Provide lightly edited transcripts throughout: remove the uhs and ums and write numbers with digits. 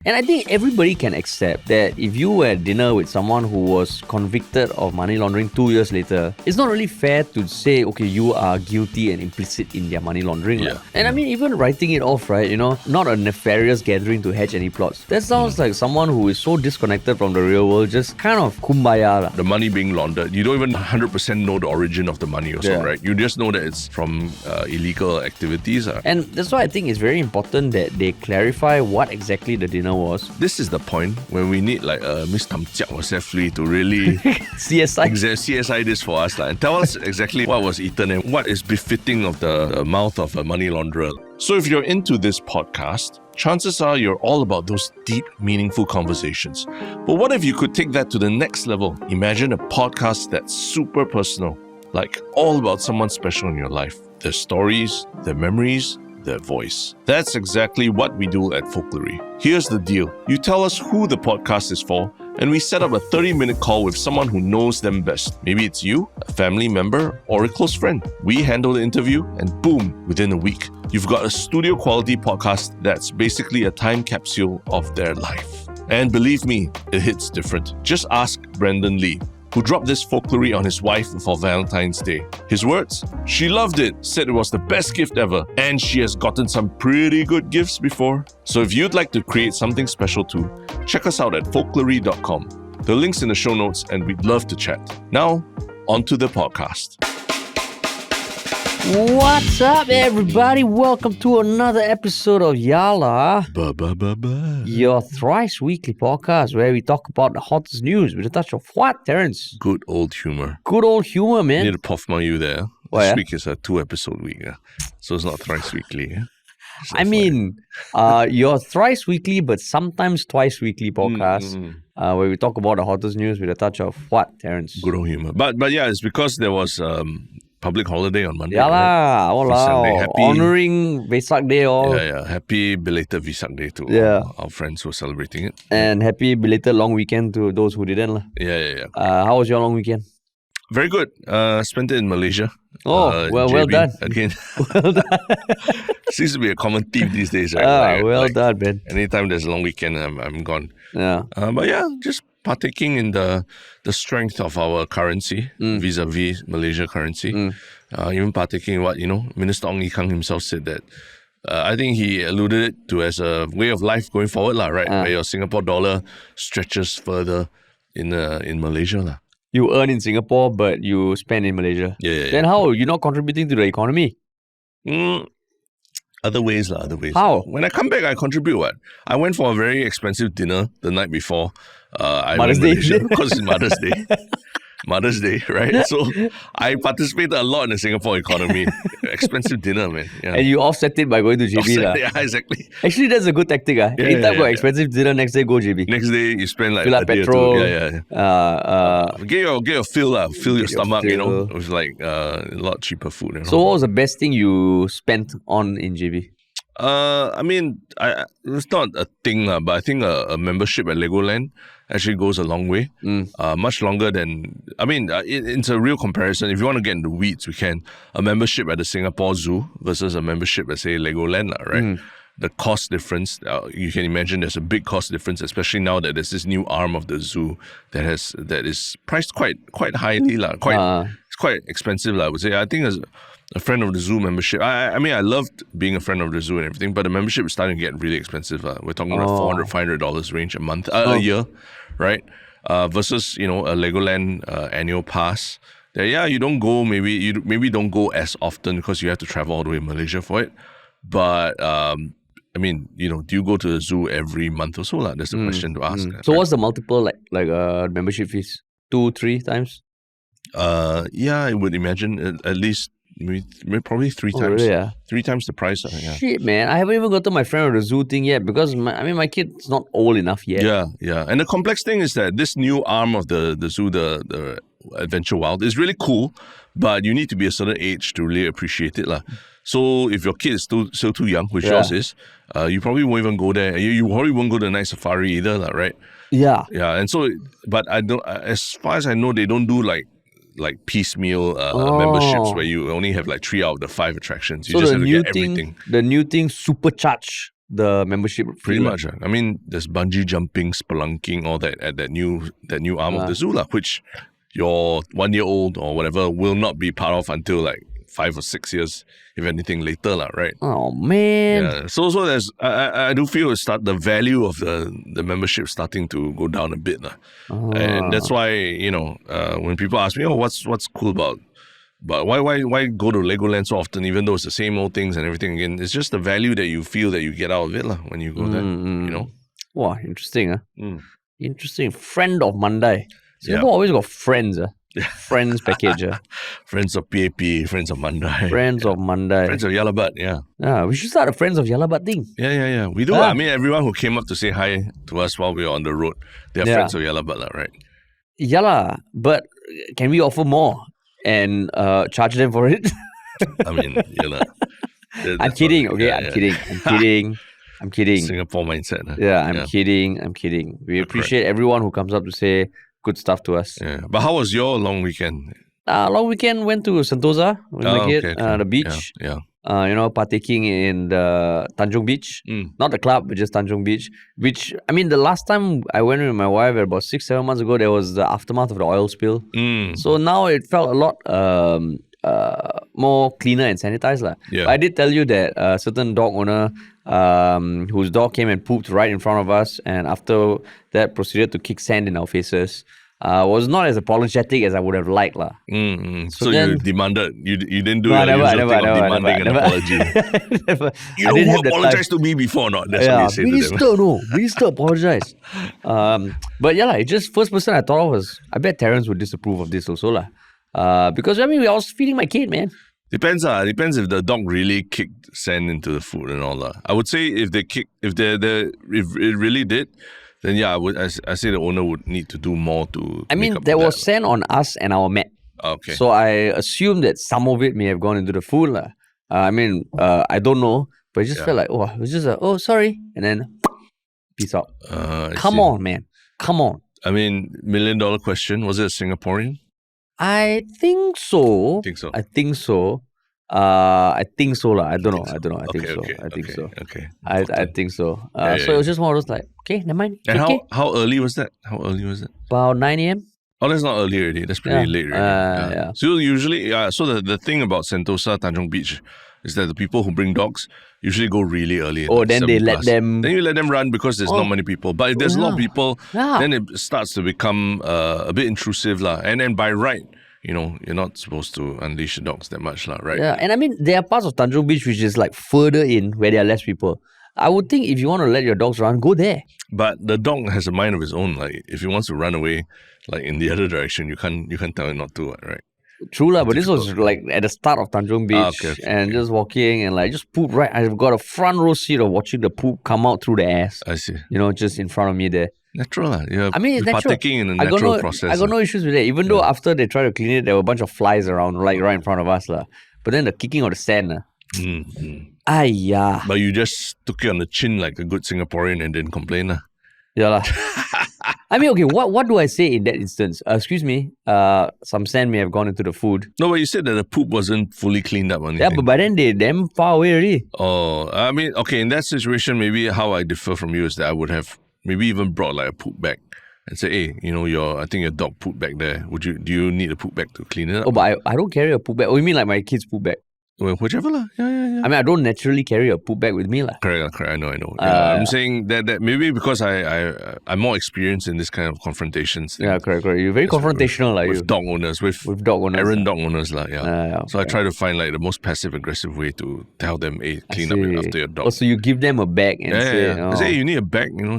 And I think everybody can accept that if you were at dinner with someone who was convicted of money laundering 2 years later, it's not really fair to say, okay, you are guilty and implicit in their money laundering. Yeah. And I mean, even writing it off, right? Not a nefarious gathering to hatch any plots. That sounds like someone who is so disconnected from the real world, just kind of kumbaya. The money being laundered, you don't even 100% know the origin of the money also, right? You just know that it's from illegal activities. And that's why I think it's very important that they clarify what exactly the dinner was. This is the point when we need like Miss Tam Chiak or Seth Lee to really CSI this for us and tell us exactly what was eaten and what is befitting of the mouth of a money launderer. So if you're into this podcast, chances are you're all about those deep, meaningful conversations. But what if you could take that to the next level? Imagine a podcast that's super personal, like all about someone special in your life. Their stories, their memories, their voice. That's exactly what we do at Folklory. Here's the deal. You tell us who the podcast is for, and we set up a 30-minute call with someone who knows them best. Maybe it's you, a family member, or a close friend. We handle the interview, and boom, within a week, you've got a studio-quality podcast that's basically a time capsule of their life. And believe me, it hits different. Just ask Brendan Lee, who dropped this Folklory on his wife for Valentine's Day. His words? She loved it, said it was the best gift ever, and she has gotten some pretty good gifts before. So if you'd like to create something special too, check us out at folklory.com. The link's in the show notes and we'd love to chat. Now, on to the podcast. What's up, everybody? Welcome to another episode of Yala, your thrice weekly podcast where we talk about the hottest news with a touch of what, Terence? Good old humor. Good old humor, man. You need to puff my you there. This week is a 2-episode week, so it's not thrice weekly. Your thrice weekly but sometimes twice weekly podcast where we talk about the hottest news with a touch of what, Terence? Good old humor. But yeah, it's because there was public holiday on Monday. Right? Honoring Vesak Day. Yeah. Happy belated Vesak Day to our friends who are celebrating it. And happy belated long weekend to those who didn't. Yeah. How was your long weekend? Very good. Spent it in Malaysia. Well done. Again. Well done. Seems to be a common theme these days, right? Done, man. Anytime there's a long weekend, I'm gone. Yeah. But yeah, just partaking in the strength of our currency vis-a-vis Malaysia currency. Even partaking in what, Minister Ong Ye Kung himself said that I think he alluded it to as a way of life going forward, right? Where your Singapore dollar stretches further in Malaysia. You earn in Singapore, but you spend in Malaysia. Yeah. Then how? You're not contributing to the economy? Other ways. How? When I come back, I contribute what? I went for a very expensive dinner the night before. Mother's Day. Because it's Mother's Day. Mother's Day, right? So I participated a lot in the Singapore economy. Expensive dinner, man. Yeah. And you offset it by going to JB. Yeah, exactly. Actually, that's a good tactic. Anytime got expensive dinner, next day go JB. Next day, you spend like fill up petrol. Get your fill, fill your stomach, with like a lot cheaper food. So what was the best thing you spent on in JB? It's not a thing, but I think a membership at Legoland actually goes a long way. Much longer than, it's a real comparison. If you want to get into weeds, we can. A membership at the Singapore Zoo versus a membership at, say, Legoland, right? The cost difference, you can imagine there's a big cost difference, especially now that there's this new arm of the zoo that is priced quite highly. It's quite expensive, I would say. I think as a friend of the zoo membership, I loved being a friend of the zoo and everything, but the membership is starting to get really expensive. We're talking about $400, $500 range a year, right? Versus, a Legoland annual pass. That, you don't go, maybe don't go as often because you have to travel all the way to Malaysia for it. But, do you go to the zoo every month or so? That's the question to ask. So what's the multiple like membership fees? 2-3 times? I would imagine at least probably 3 times. Really, yeah? 3 times the price. Shit, man. I haven't even got to my friend of the zoo thing yet because my kid's not old enough yet. Yeah. And the complex thing is that this new arm of the zoo, the Adventure Wild, is really cool, but you need to be a certain age to really appreciate it. So if your kid is still too young, which yours is, you probably won't even go there. You probably won't go to the night safari either, right? Yeah. Yeah. And so, but I don't, as far as I know, they don't do like piecemeal memberships where you only have like 3 out of the 5 attractions. You just have to get everything. The new thing, supercharge the membership fee. Pretty much. I mean, there's bungee jumping, spelunking, all that at that new arm of the zoo, which your 1 year old or whatever will not be part of until like 5 or 6 years, if anything later, right? Oh man. Yeah. So there's I do feel the value of the membership starting to go down a bit. And that's why, when people ask me, what's cool about but why go to Legoland so often, even though it's the same old things and everything again? It's just the value that you feel that you get out of it when you go there, Wow, interesting. Interesting. Friend of Mandai. Singapore always got friends. Friends package. Friends of PAP, friends of Mandai. Friends of Mandai. Friends of Yalabat, Yeah, we should start a Friends of Yalabat thing. Yeah. We do. I mean, everyone who came up to say hi to us while we were on the road, they're friends of Yalabat, right? Yala, but can we offer more and charge them for it? I mean, I'm kidding, okay? I'm kidding. Singapore mindset. Yeah, I'm kidding. We appreciate everyone who comes up to say good stuff to us. Yeah. But how was your long weekend? Long weekend, went to Sentosa with my kid, the beach. Yeah. Partaking in the Tanjung Beach. Not the club, but just Tanjung Beach. Which, I mean, the last time I went with my wife, about 6-7 months ago, there was the aftermath of the oil spill. So now it felt a lot more cleaner and sanitized. Yeah. But I did tell you that a certain dog owner whose dog came and pooped right in front of us, and after that proceeded to kick sand in our faces. Was not as apologetic as I would have liked. So then, you demanded, you didn't do your usual thing of demanding an apology. You know who apologized to me before or not? That's what you say to them. We still apologize. But it's just first person I thought of was, I bet Terrence would disapprove of this also. Because I was feeding my kid, man. Depends if the dog really kicked sand into the food and all that. I would say if it really did, then I say the owner would need to do more to. I mean, there was sand on us and our mat. Okay. So I assume that some of it may have gone into the food. I don't know, but it just felt like, it was just sorry, and then peace out. Come on, man. Come on. I mean, $1 million question. Was it a Singaporean? I think so. I think so. I don't know. I think so. Okay. I think so. So it was just one of those like, okay, never mind. And how early was that? About 9 a.m. Oh, that's not early already. That's pretty late already. So usually, so the thing about Sentosa Tanjung Beach is that the people who bring dogs usually go really early. Then they let them. Then you let them run because there's not many people. But if there's a lot of people, then it starts to become a bit intrusive, And then by right, you're not supposed to unleash the dogs that much, right? Yeah, and I mean, there are parts of Tanjung Beach which is like further in where there are less people. I would think if you want to let your dogs run, go there. But the dog has a mind of its own. Like if he wants to run away, like in the other direction, you can't tell him not to, right? True but this was like at the start of Tanjung Beach just walking and like just poop right. I've got a front row seat of watching the poop come out through the ass. I see. Just in front of me there. Natural. I mean, it's natural. Partaking in a natural process. I got no issues with it. Even though after they tried to clean it, there were a bunch of flies around, like right in front of us. But then the kicking of the sand. But you just took it on the chin like a good Singaporean and didn't complain. Yeah. I mean, okay, what do I say in that instance? Excuse me, some sand may have gone into the food. No, but you said that the poop wasn't fully cleaned up. Yeah, but by then they damn far away already. Oh, I mean, okay, in that situation, maybe how I differ from you is that I would have maybe even brought like a poop bag and say, hey, I think your dog pooped back there. Do you need a poop bag to clean it up? Oh, but I don't carry a poop bag. Oh, you mean like my kid's poop bag? Well, whichever lah. Yeah. I mean, I don't naturally carry a poop bag with me lah. Correct. I know. I'm saying that maybe because I'm more experienced in this kind of confrontations. Yeah, correct. You're very confrontational with dog owners, with dog owners, errant dog owners lah. Yeah. So I try to find like the most passive aggressive way to tell them, hey, clean up after your dog. Oh, so you give them a bag and say, I say, hey, you need a bag. Your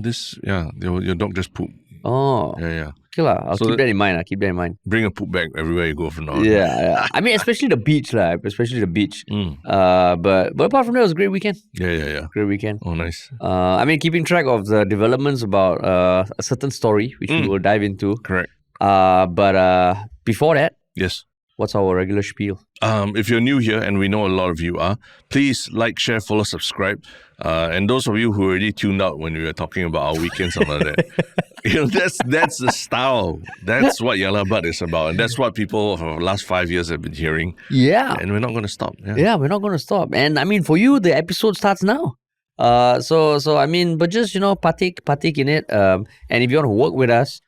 dog just pooped. Oh. Yeah. Okay lah. I'll keep that in mind. Bring a poop bag everywhere you go from now on. Yeah. I mean, especially the beach lah. But apart from that, it was a great weekend. Yeah. Great weekend. Oh, nice. I mean, keeping track of the developments about a certain story, which we will dive into. Correct. But before that, yes. What's our regular spiel? If you're new here, and we know a lot of you are, please like, share, follow, subscribe. And those of you who already tuned out when we were talking about our weekends and all that, that's the style. That's what Yalla Bud is about. And that's what people for the last 5 years have been hearing. Yeah. And we're not going to stop. Yeah, we're not going to stop. And I mean, for you, the episode starts now. So I mean, but just partake in it. And if you want to work with us,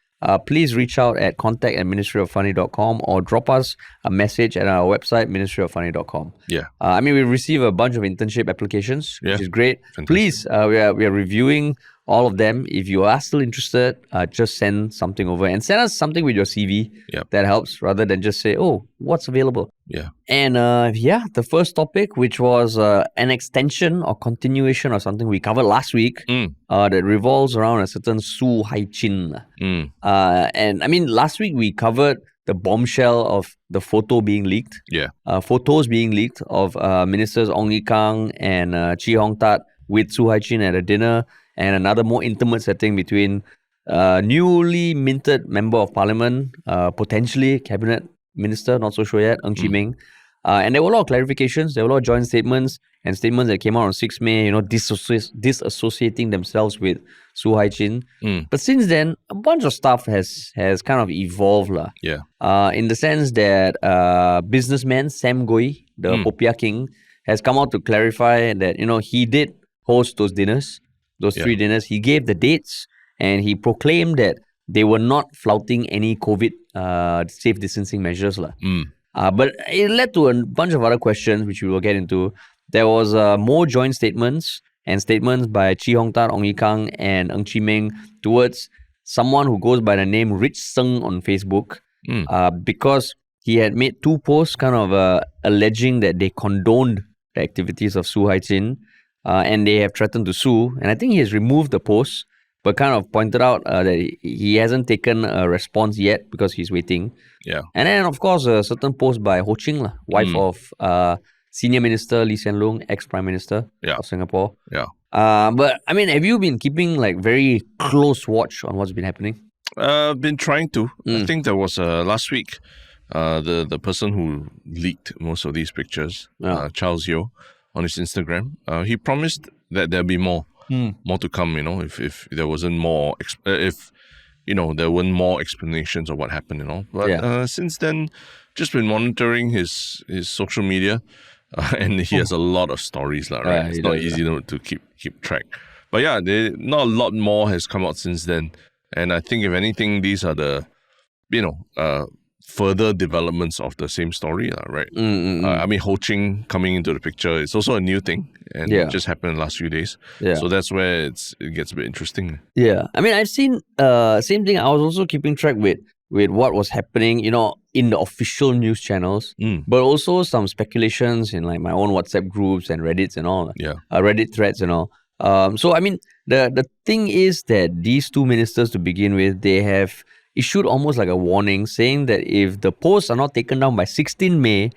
please reach out at contact@ministryoffunny.com or drop us a message at our website ministryoffunny.com. Yeah. I mean, we receive a bunch of internship applications, which is great. Fantastic. Please, we are reviewing all of them. If you are still interested, just send something over and send us something with your CV. That helps rather than just say, oh, what's available. Yeah. And the first topic, which was an extension or continuation of something we covered last week, that revolves around a certain Su Haijin. And I mean, last week we covered the bombshell of the photo being leaked. Yeah. Photos being leaked of Ministers Ong Ye Kung and Chee Hong Tat with Su Haijin at a dinner, and another more intimate setting between newly minted member of parliament, potentially cabinet minister, not so sure yet, Ng Chee Meng. And there were a lot of clarifications. There were a lot of joint statements and statements that came out on 6 May, disassociating themselves with Su Haijin. But since then, a bunch of stuff has kind of evolved. In the sense that businessman Sam Goi, the Popiah King, has come out to clarify that, he did host those dinners, those 3 dinners. He gave the dates and he proclaimed that they were not flouting any COVID safe distancing measures. But it led to a bunch of other questions, which we will get into. There was more joint statements and statements by Chee Hong Tat, Ong Ye Kung, and Ng Chee Meng towards someone who goes by the name Rich Seng on Facebook, because he had made 2 posts kind of alleging that they condoned the activities of Su Haijin, and they have threatened to sue. And I think he has removed the posts, but kind of pointed out that he hasn't taken a response yet because he's waiting. Yeah. And then, of course, a certain post by Ho Ching, wife of Senior Minister Lee Hsien Loong, ex-Prime Minister of Singapore. Yeah. But, I mean, have you been keeping very close watch on what's been happening? I've been trying to. I think there was last week, the person who leaked most of these pictures, Charles Yeo, on his Instagram, he promised that there'll be more to come, if there wasn't more, if there weren't more explanations of what happened, But since then, just been monitoring his social media, and he has a lot of stories, right? It's not easy to keep track. But yeah, not a lot more has come out since then. And I think, if anything, these are the, further developments of the same story, right? I mean, Ho Ching coming into the picture, it's also a new thing, and it just happened in the last few days. So that's where it gets a bit interesting. Yeah. I mean, I've seen same thing. I was also keeping track with what was happening, in the official news channels, but also some speculations in my own WhatsApp groups and Reddits and all. Reddit threads and all. So, I mean, the thing is that these 2 ministers, to begin with, they have issued almost like a warning saying that if the posts are not taken down by 16 May,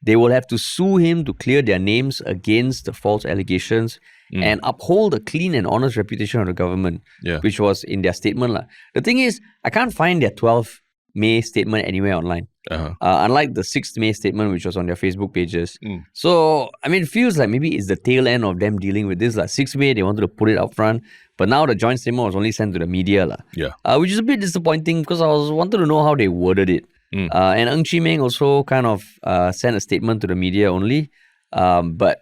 they will have to sue him to clear their names against the false allegations and uphold a clean and honest reputation of the government, which was in their statement. The thing is, I can't find their 12th May statement anywhere online. Unlike the 6th May statement, which was on their Facebook pages. So, I mean, it feels like maybe it's the tail end of them dealing with this. 6th May, they wanted to put it up front, but now the joint statement was only sent to the media. Which is a bit disappointing because I wanted to know how they worded it. And Ng Chee Meng also kind of sent a statement to the media only. But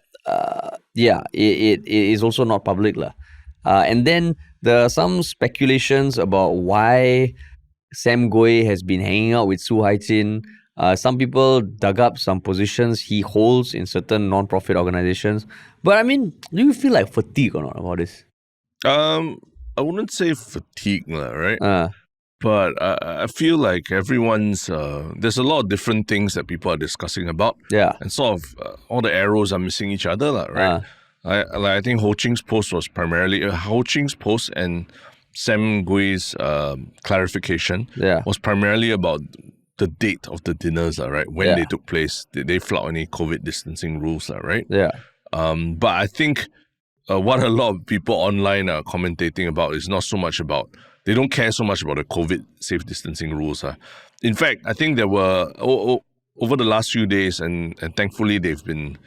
it is also not public. And then there are some speculations about why Sam Goi has been hanging out with Su Haijin. Some people dug up some positions he holds in certain non-profit organizations. But I mean, do you feel like fatigue or not about this? I wouldn't say fatigue, right? But I feel like everyone's, there's a lot of different things that people are discussing about. And sort of all the arrows are missing each other, right? I think Ho Ching's post was primarily, Ho Ching's post and Sam Goi's clarification was primarily about the date of the dinners, right? When they took place. Did they flout any COVID distancing rules, right? But I think what a lot of people online are commentating about is not so much about, they don't care so much about the COVID safe distancing rules. In fact, I think there were, over the last few days, and thankfully they've been,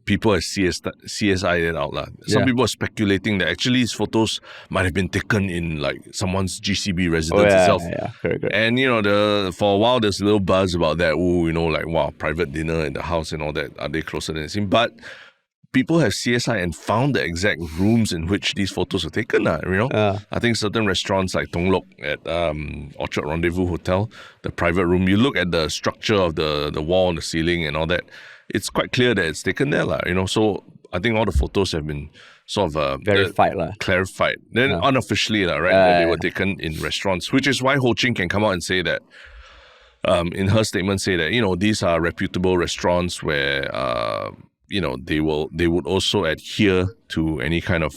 people have CSI'd it out. Some people are speculating that actually these photos might have been taken in someone's GCB residence itself. Correct. And for a while there's a little buzz about that. Wow, private dinner in the house and all that. Are they closer than it seems? But people have CSI and found the exact rooms in which these photos were taken. I think certain restaurants like Tung Lok at Orchard Rendezvous Hotel, the private room, you look at the structure of the wall and the ceiling and all that, it's quite clear that it's taken there. So I think all the photos have been sort of verified. Clarified. Then unofficially, that they were taken in restaurants, which is why Ho Ching can come out and say that, in her statement, say that, these are reputable restaurants where, they would also adhere to any kind of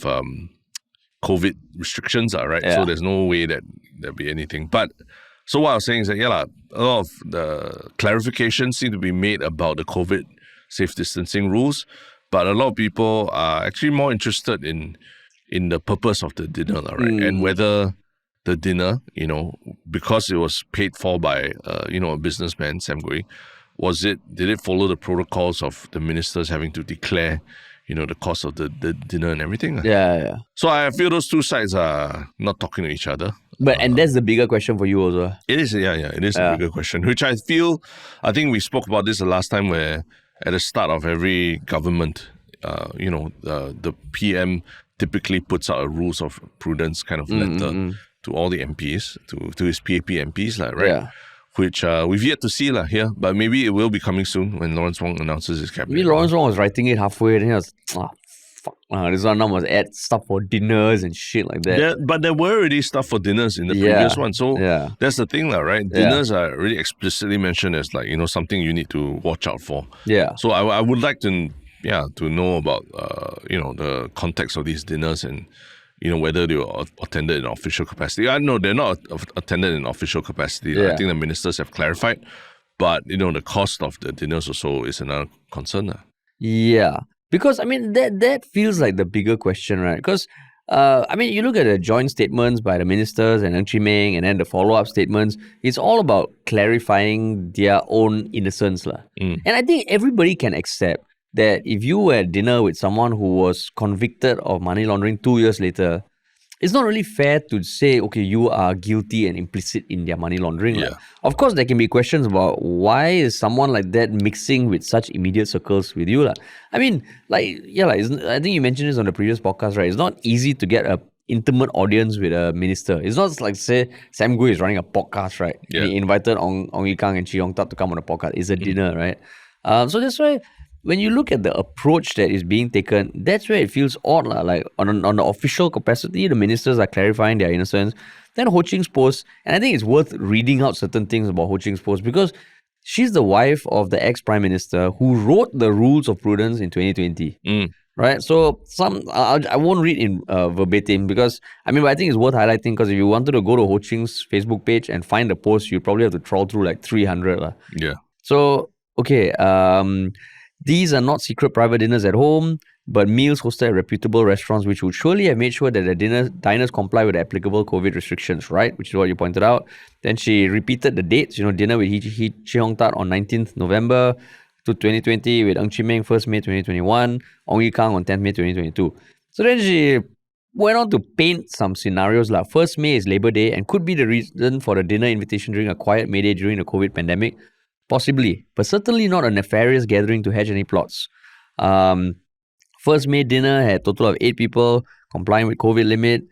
COVID restrictions, right? Yeah. So there's no way that there'll be anything. But so what I was saying is that, a lot of the clarifications seem to be made about the COVID safe distancing rules, but a lot of people are actually more interested in the purpose of the dinner, right? And whether the dinner, because it was paid for by, a businessman, Sam Goi, did it follow the protocols of the ministers having to declare, the cost of the dinner and everything? Yeah. So I feel those two sides are not talking to each other. But and that's the bigger question for you also. It is, it is a bigger question, which I think we spoke about this the last time, where at the start of every government, the PM typically puts out a rules of prudence kind of letter to all the MPs, to his PAP MPs, right? Yeah. Which we've yet to see here, but maybe it will be coming soon when Lawrence Wong announces his cabinet. Maybe Lawrence Wong was writing it halfway, and he was, fuck. This one now must add stuff for dinners and shit like that. But there were already stuff for dinners in the previous one. So that's the thing, right? Dinners are really explicitly mentioned as something you need to watch out for. Yeah. So I would like to know about the context of these dinners and whether they were attended in official capacity. I know they're not attended in official capacity. Yeah. I think the ministers have clarified, but the cost of the dinners also is another concern. Yeah. Because, that feels like the bigger question, right? Because, you look at the joint statements by the ministers and Ng Chee Meng, and then the follow-up statements, it's all about clarifying their own innocence. And I think everybody can accept that if you were at dinner with someone who was convicted of money laundering 2 years later, it's not really fair to say, okay, you are guilty and implicit in their money laundering. Yeah. Of course, there can be questions about why is someone like that mixing with such immediate circles with you. I think you mentioned this on the previous podcast, right? It's not easy to get a intimate audience with a minister. It's not like, say, Sam Goi is running a podcast, right? Yeah. He invited Ong Ye Kung and Chee Yong Tat to come on the podcast. It's a dinner, right? So that's why when you look at the approach that is being taken, that's where it feels odd. Like on the official capacity, the ministers are clarifying their innocence. Then Ho Ching's post, and I think it's worth reading out certain things about Ho Ching's post, because she's the wife of the ex-prime minister who wrote the rules of prudence in 2020. Right? So I won't read in verbatim, because I think it's worth highlighting, because if you wanted to go to Ho Ching's Facebook page and find the post, you probably have to trawl through like 300. Yeah. So, okay, these are not secret private dinners at home, but meals hosted at reputable restaurants, which would surely have made sure that the diners comply with the applicable COVID restrictions, right? Which is what you pointed out. Then she repeated the dates, dinner with Chee Hong Tat on 19th November to 2020, with Ng Chee Meng 1st May 2021, Ong Ye Kung on 10th May 2022. So then she went on to paint some scenarios. 1st May is Labor Day and could be the reason for the dinner invitation during a quiet May Day during the COVID pandemic. Possibly, but certainly not a nefarious gathering to hatch any plots. 1st May dinner had a total of 8 people complying with COVID limit.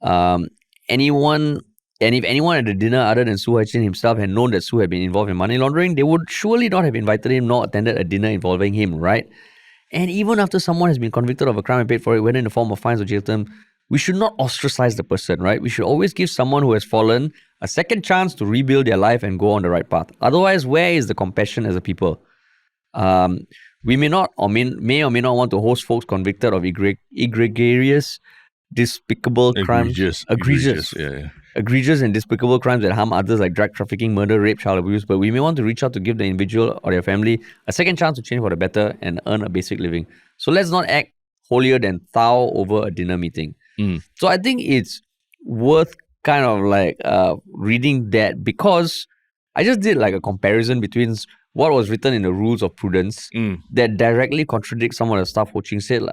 If anyone at the dinner other than Su Haijin himself had known that Su had been involved in money laundering, they would surely not have invited him nor attended a dinner involving him, right? And even after someone has been convicted of a crime and paid for it, whether in the form of fines or jail term, we should not ostracize the person, right? We should always give someone who has fallen a second chance to rebuild their life and go on the right path. Otherwise, where is the compassion as a people? We may or may not want to host folks convicted of egregious, despicable crimes. Egregious and despicable crimes that harm others, like drug trafficking, murder, rape, child abuse. But we may want to reach out to give the individual or their family a second chance to change for the better and earn a basic living. So let's not act holier than thou over a dinner meeting. So I think it's worth kind of reading that, because I just did a comparison between what was written in the rules of prudence that directly contradicts some of the stuff Ho Ching said.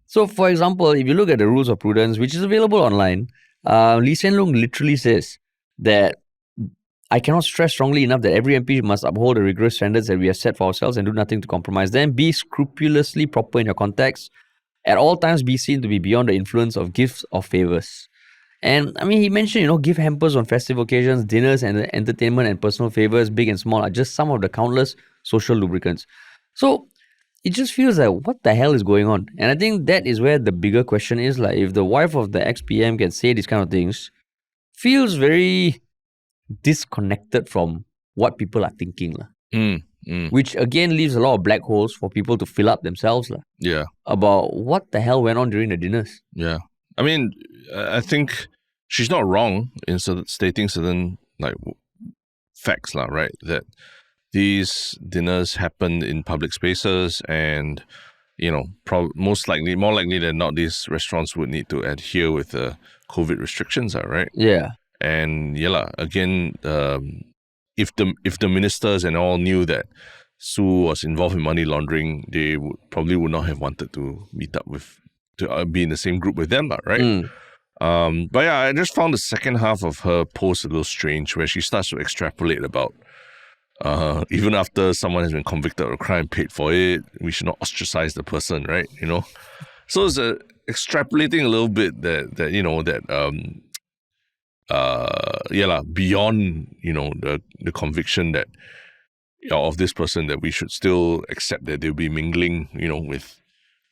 So for example, if you look at the rules of prudence, which is available online, Lee Hsien Loong literally says that I cannot stress strongly enough that every MP must uphold the rigorous standards that we have set for ourselves and do nothing to compromise them. Be scrupulously proper in your context. At all times, be seen to be beyond the influence of gifts or favors. And I mean, he mentioned, gift hampers on festive occasions, dinners, and entertainment and personal favors, big and small, are just some of the countless social lubricants. So it just feels like, what the hell is going on? And I think that is where the bigger question is, like, if the wife of the ex-PM can say these kind of things, feels very disconnected from what people are thinking. Which again leaves a lot of black holes for people to fill up themselves. Yeah. About what the hell went on during the dinners. Yeah. I mean, I think she's not wrong in stating certain facts, right? That these dinners happened in public spaces, and more likely than not, these restaurants would need to adhere with the COVID restrictions, right? Yeah. And again, if the ministers and all knew that Su was involved in money laundering, they probably would not have wanted to meet up to be in the same group with them, right? But yeah, I just found the second half of her post a little strange, where she starts to extrapolate about even after someone has been convicted of a crime, paid for it, we should not ostracize the person, right? So it's extrapolating a little bit that beyond the conviction that of this person, that we should still accept that they'll be mingling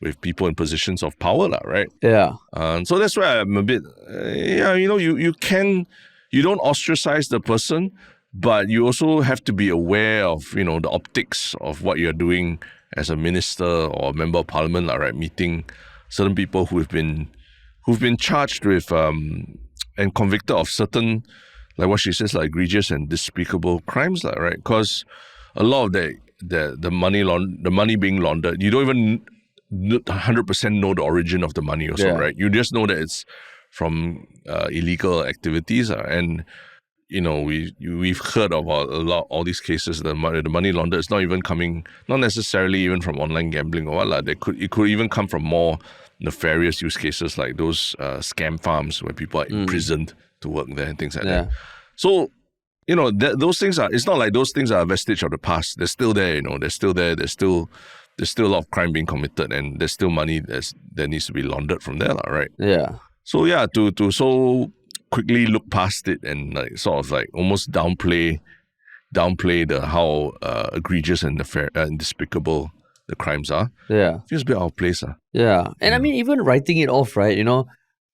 with people in positions of power, right? Yeah. So that's why I'm a bit you don't ostracize the person, but you also have to be aware of the optics of what you're doing as a minister or a member of parliament, right? Meeting certain people who've been charged with and convicted of certain, like what she says, egregious and despicable crimes, right? Because a lot of the money being laundered, you don't even 100% know the origin of the money also, right? You just know that it's from illegal activities, and we've heard of all these cases. The money laundered is not even coming, not necessarily even from online gambling or what. It could even come from more nefarious use cases, like those scam farms where people are imprisoned to work there and things like that. So those things it's not like those things are a vestige of the past. They're still there. They're still there. There's still a lot of crime being committed, and there's still money that needs to be laundered from there, right? Yeah. So to so quickly look past it and almost downplay how egregious and despicable the crimes are. Yeah. Feels a bit out of place. Yeah. And I mean, even writing it off, right?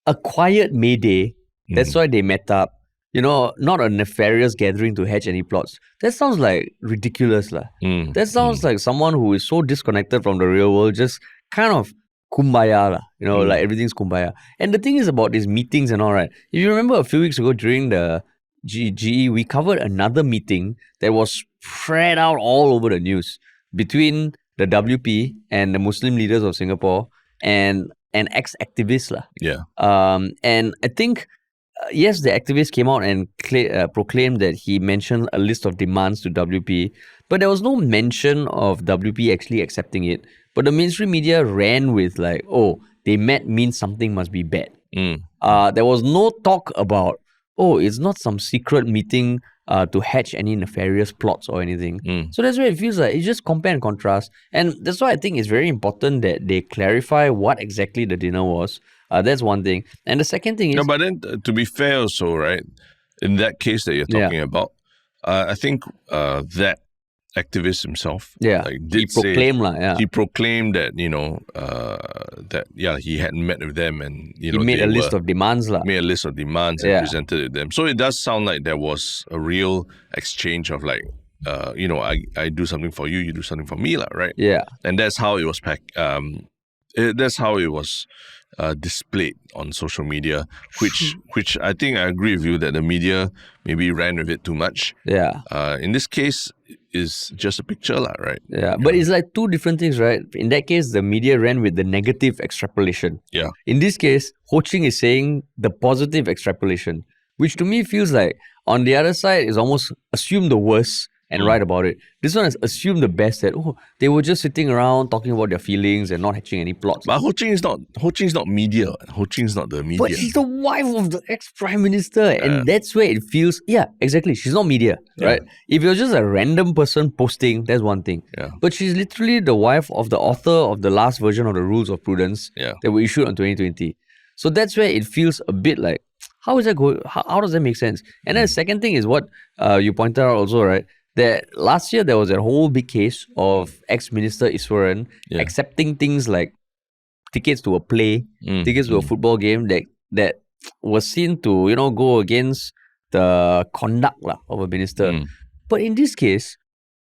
A quiet May Day. That's why they met up. Not a nefarious gathering to hatch any plots. That sounds like ridiculous. That sounds like someone who is so disconnected from the real world, just kind of kumbaya. Like everything's kumbaya. And the thing is about these meetings and all, right? If you remember a few weeks ago during the GE, we covered another meeting that was spread out all over the news between the WP and the Muslim leaders of Singapore and an ex-activist. Yeah. And I think yes, the activist came out and proclaimed that he mentioned a list of demands to WP, but there was no mention of WP actually accepting it. But the mainstream media ran with they met means something must be bad. There was no talk about, it's not some secret meeting to hatch any nefarious plots or anything. So that's why it feels like it's just compare and contrast. And that's why I think it's very important that they clarify what exactly the dinner was. That's one thing. And the second thing is... No, but then to be fair also, right, in that case that you're talking about, I think that activist himself he proclaimed he proclaimed that he had met with them, and he made a list of demands and presented it to them. So it does sound like there was a real exchange of I do something for you, you do something for me, right? And that's how it was that's how it was displayed on social media, which I think I agree with you that the media maybe ran with it too much. In this case, is just a picture, right? But it's like two different things, right? In that case, the media ran with the negative extrapolation. In this case, Ho Ching is saying the positive extrapolation, which to me feels like on the other side is almost assume the worst and write about it. This one has assumed the best that they were just sitting around talking about their feelings and not hatching any plots. But Ho Ching is not media. Ho Ching is not the media. But she's the wife of the ex-prime minister, and that's where it feels. Yeah, exactly. She's not media, right? If you're just a random person posting, that's one thing. Yeah. But she's literally the wife of the author of the last version of the Rules of Prudence that were issued in 2020. So that's where it feels a bit like, how is that going? How does that make sense? And then the second thing is what you pointed out also, right? That last year there was a whole big case of ex-minister Iswaran accepting things like tickets to a play, tickets to a football game that was seen to go against the conduct of a minister. But in this case,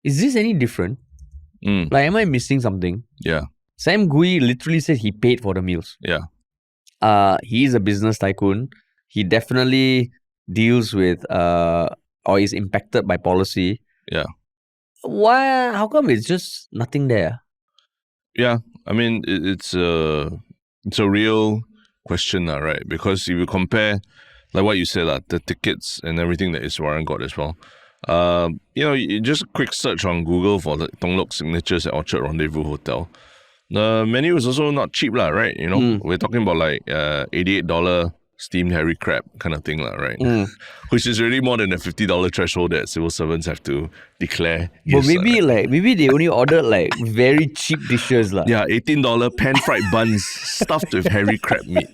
is this any different? Like, am I missing something? Yeah. Sam Goi literally said he paid for the meals. Yeah. He's a business tycoon. He definitely deals with or is impacted by policy. Yeah. Why? How come it's just nothing there? Yeah, I mean it's a real question, right? Because if you compare, like what you said, the tickets and everything that Iswaran got as well. You just a quick search on Google for the Tung Lok signatures at Orchard Rendezvous Hotel. The menu is also not cheap, right? We're talking about like $88 steamed hairy crab kind of thing, right? Which is really more than the $50 threshold that civil servants have to declare. But maybe they only ordered like very cheap dishes. Yeah, $18 pan-fried buns stuffed with hairy crab meat.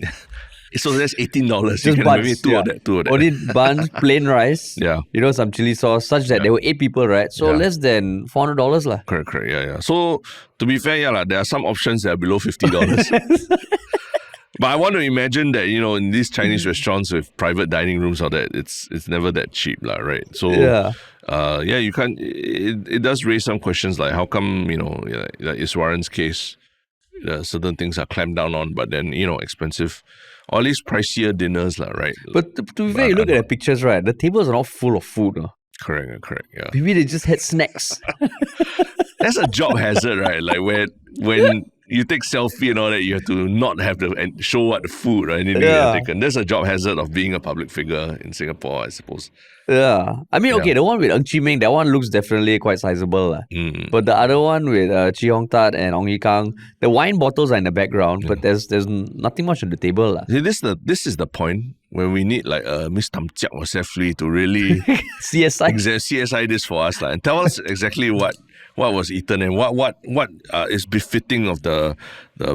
So that's $18. Just you can buns, maybe two of that. Only buns, plain rice. Yeah. Some chili sauce, such that there were 8 people, right? So less than $400. Correct. Yeah. So to be fair, there are some options that are below $50. But I want to imagine that, in these Chinese restaurants with private dining rooms or that, it's never that cheap, right? So, you can't, it does raise some questions like how come, like Iswaran's case, certain things are clamped down on, but then, expensive, or at least pricier dinners, right? But to be fair, you look at the pictures, right? The tables are not full of food. Correct, yeah. Maybe they just had snacks. That's a job hazard, right? Like when you take selfie and all that, you have to not have to show what the food or anything you've taken. There's a job hazard of being a public figure in Singapore, I suppose. Yeah. I mean, okay, the one with Ng Chee Meng, that one looks definitely quite sizable. But the other one with Chee Hong Tat and Ong Yi Kang, the wine bottles are in the background, but there's nothing much on the table. See, this is the point when we need like Miss Tam Chiak or Seth Lee to really CSI this for us and tell us exactly what was eaten and what is befitting of the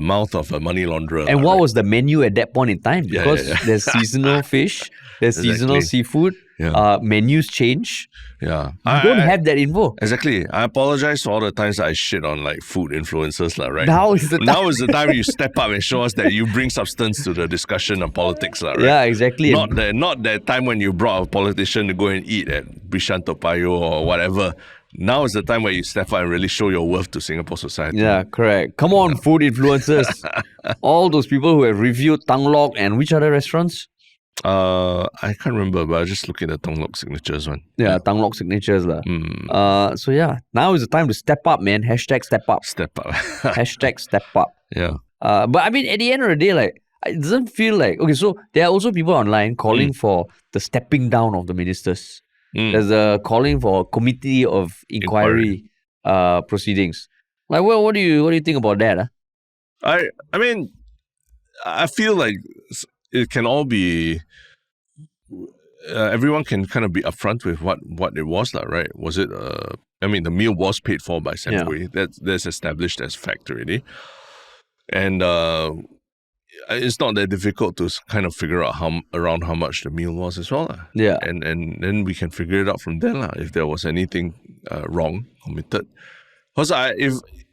mouth of a money launderer. And what was the menu at that point in time? Because there's seasonal fish, there's seasonal seafood, menus change. Yeah. You don't have that info. Exactly. I apologize for all the times that I shit on like food influencers, right? Now is the time you step up and show us that you bring substance to the discussion on politics, right? Yeah, exactly. Not that time when you brought a politician to go and eat at Bishan Toa Payoh or whatever. Now is the time where you step out and really show your worth to Singapore society. Yeah, correct. Come on, food influencers. All those people who have reviewed Tung Lok and which other restaurants? I can't remember, but I was just looking at Tung Lok signatures one. Yeah, Tung Lok signatures. So yeah, now is the time to step up, man. Hashtag step up. Step up. Hashtag step up. Yeah. But I mean, at the end of the day, like, it doesn't feel like... Okay, so there are also people online calling for the stepping down of the ministers. There's a calling for a committee of inquiry proceedings. Like, well, what do you think about that? I mean, I feel like it can all be... everyone can kind of be upfront with what it was, right? Was it... I mean, the meal was paid for by Sam Goi. That's established as fact already. And it's not that difficult to kind of figure out how much the meal was as well. Yeah. And then we can figure it out from there if there was anything wrong committed. Because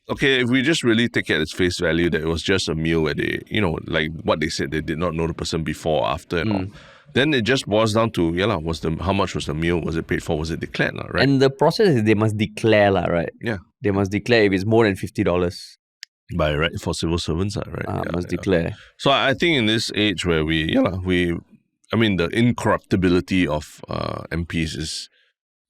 if we just really take it at its face value that it was just a meal where they, like what they said, they did not know the person before or after and all. Then it just boils down to, how much was the meal? Was it paid for? Was it declared? Right? And the process is they must declare, right? Yeah. They must declare if it's more than $50. By right for civil servants, right? Must declare. So I think in this age where the incorruptibility of MPs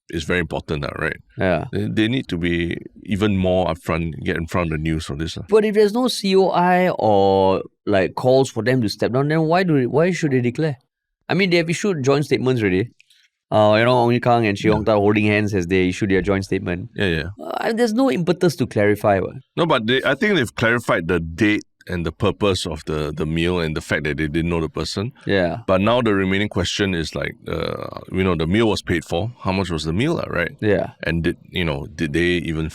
is very important, right? Yeah. They need to be even more upfront, get in front of the news for this. But if there's no COI or like calls for them to step down, then why should they declare? I mean, they have issued joint statements already. Ong Ye Kung and Shiok Thing holding hands as they issue their joint statement. Yeah. There's no impetus to clarify. No, but I think they've clarified the date and the purpose of the meal and the fact that they didn't know the person. Yeah. But now the remaining question is like, the meal was paid for. How much was the meal, right? Yeah. And did they even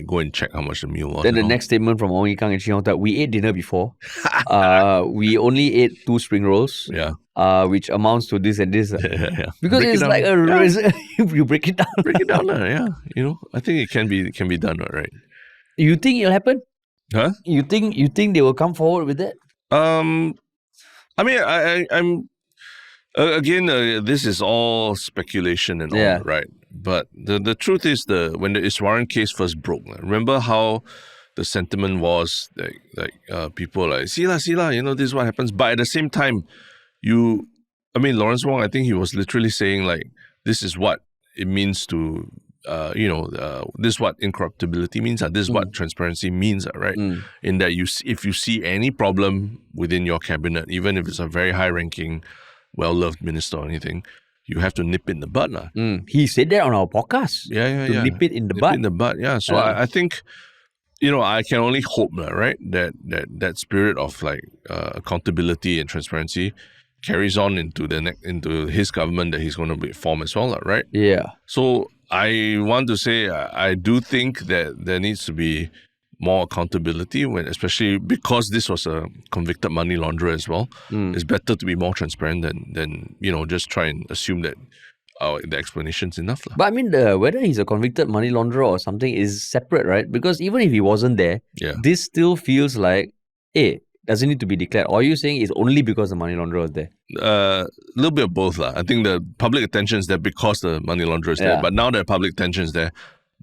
go and check how much the meal was? Then the next statement from Ong Ye Kung and Shiok Thing, we ate dinner before. We only ate 2 spring rolls. Yeah. Which amounts to this and this. Yeah. Because it's like you break it down. Break it down, yeah. I think it can be done, right? You think it'll happen? Huh? You think they will come forward with that? I mean, I'm again. This is all speculation and all, right? But the truth is, when the Iswaran case first broke, remember how the sentiment was like people like see la, this is what happens. But at the same time, Lawrence Wong, I think he was literally saying like, this is what it means to. This is what incorruptibility means. This is what transparency means, right? In that if you see any problem within your cabinet, even if it's a very high-ranking, well-loved minister or anything, you have to nip it in the bud. He said that on our podcast. Yeah. Nip it in the bud. In the bud, yeah. So I think, I can only hope, right, that spirit of like accountability and transparency carries on into his government that he's going to form as well, right? Yeah. So I want to say I do think that there needs to be more accountability especially because this was a convicted money launderer as well. It's better to be more transparent than just try and assume that the explanation's enough. But I mean, whether he's a convicted money launderer or something is separate, right? Because even if he wasn't there, this still feels like, doesn't need to be declared. Or are you saying it's only because the money launderer was there? A little bit of both. I think the public attention is there because the money launderer is there. But now that public attention is there,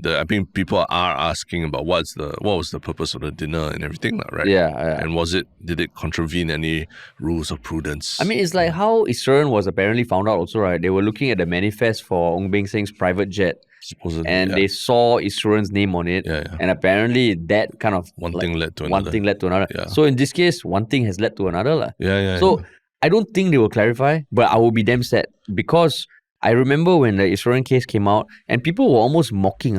I think people are asking about what was the purpose of the dinner and everything, right? Yeah. And did it contravene any rules of prudence? I mean, it's like how Iswaran was apparently found out also, right? They were looking at the manifest for Ong Beng Seng's private jet. Supposedly, and they saw Iswaran's name on it. And apparently that kind of one thing led to another. So in this case, one thing has led to another. So I don't think they will clarify, but I will be damn sad because I remember when the Iswaran case came out and people were almost mocking,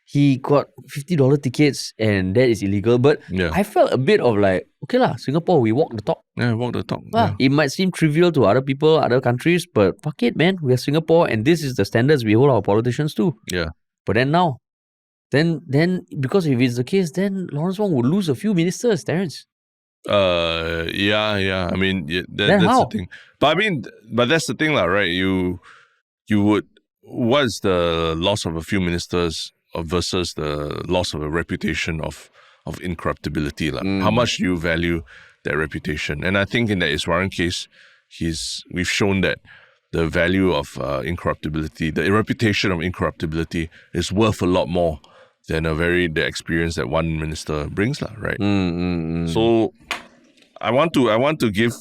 he got $50 tickets and that is illegal. But I felt a bit of like, okay lah, Singapore, we walk the talk. Yeah, walk the talk. It might seem trivial to other people, other countries, but fuck it, man. We are Singapore and this is the standards we hold our politicians to. Yeah. But then now, then because if it's the case, then Lawrence Wong would lose a few ministers, Terence. Yeah. I mean, that's how? the thing. But that's the thing, right? You would. What's the loss of a few ministers versus the loss of a reputation of incorruptibility? How much do you value that reputation? And I think in the Iswaran case, we've shown that the value of incorruptibility, the reputation of incorruptibility, is worth a lot more than the experience that one minister brings, right? So I want to give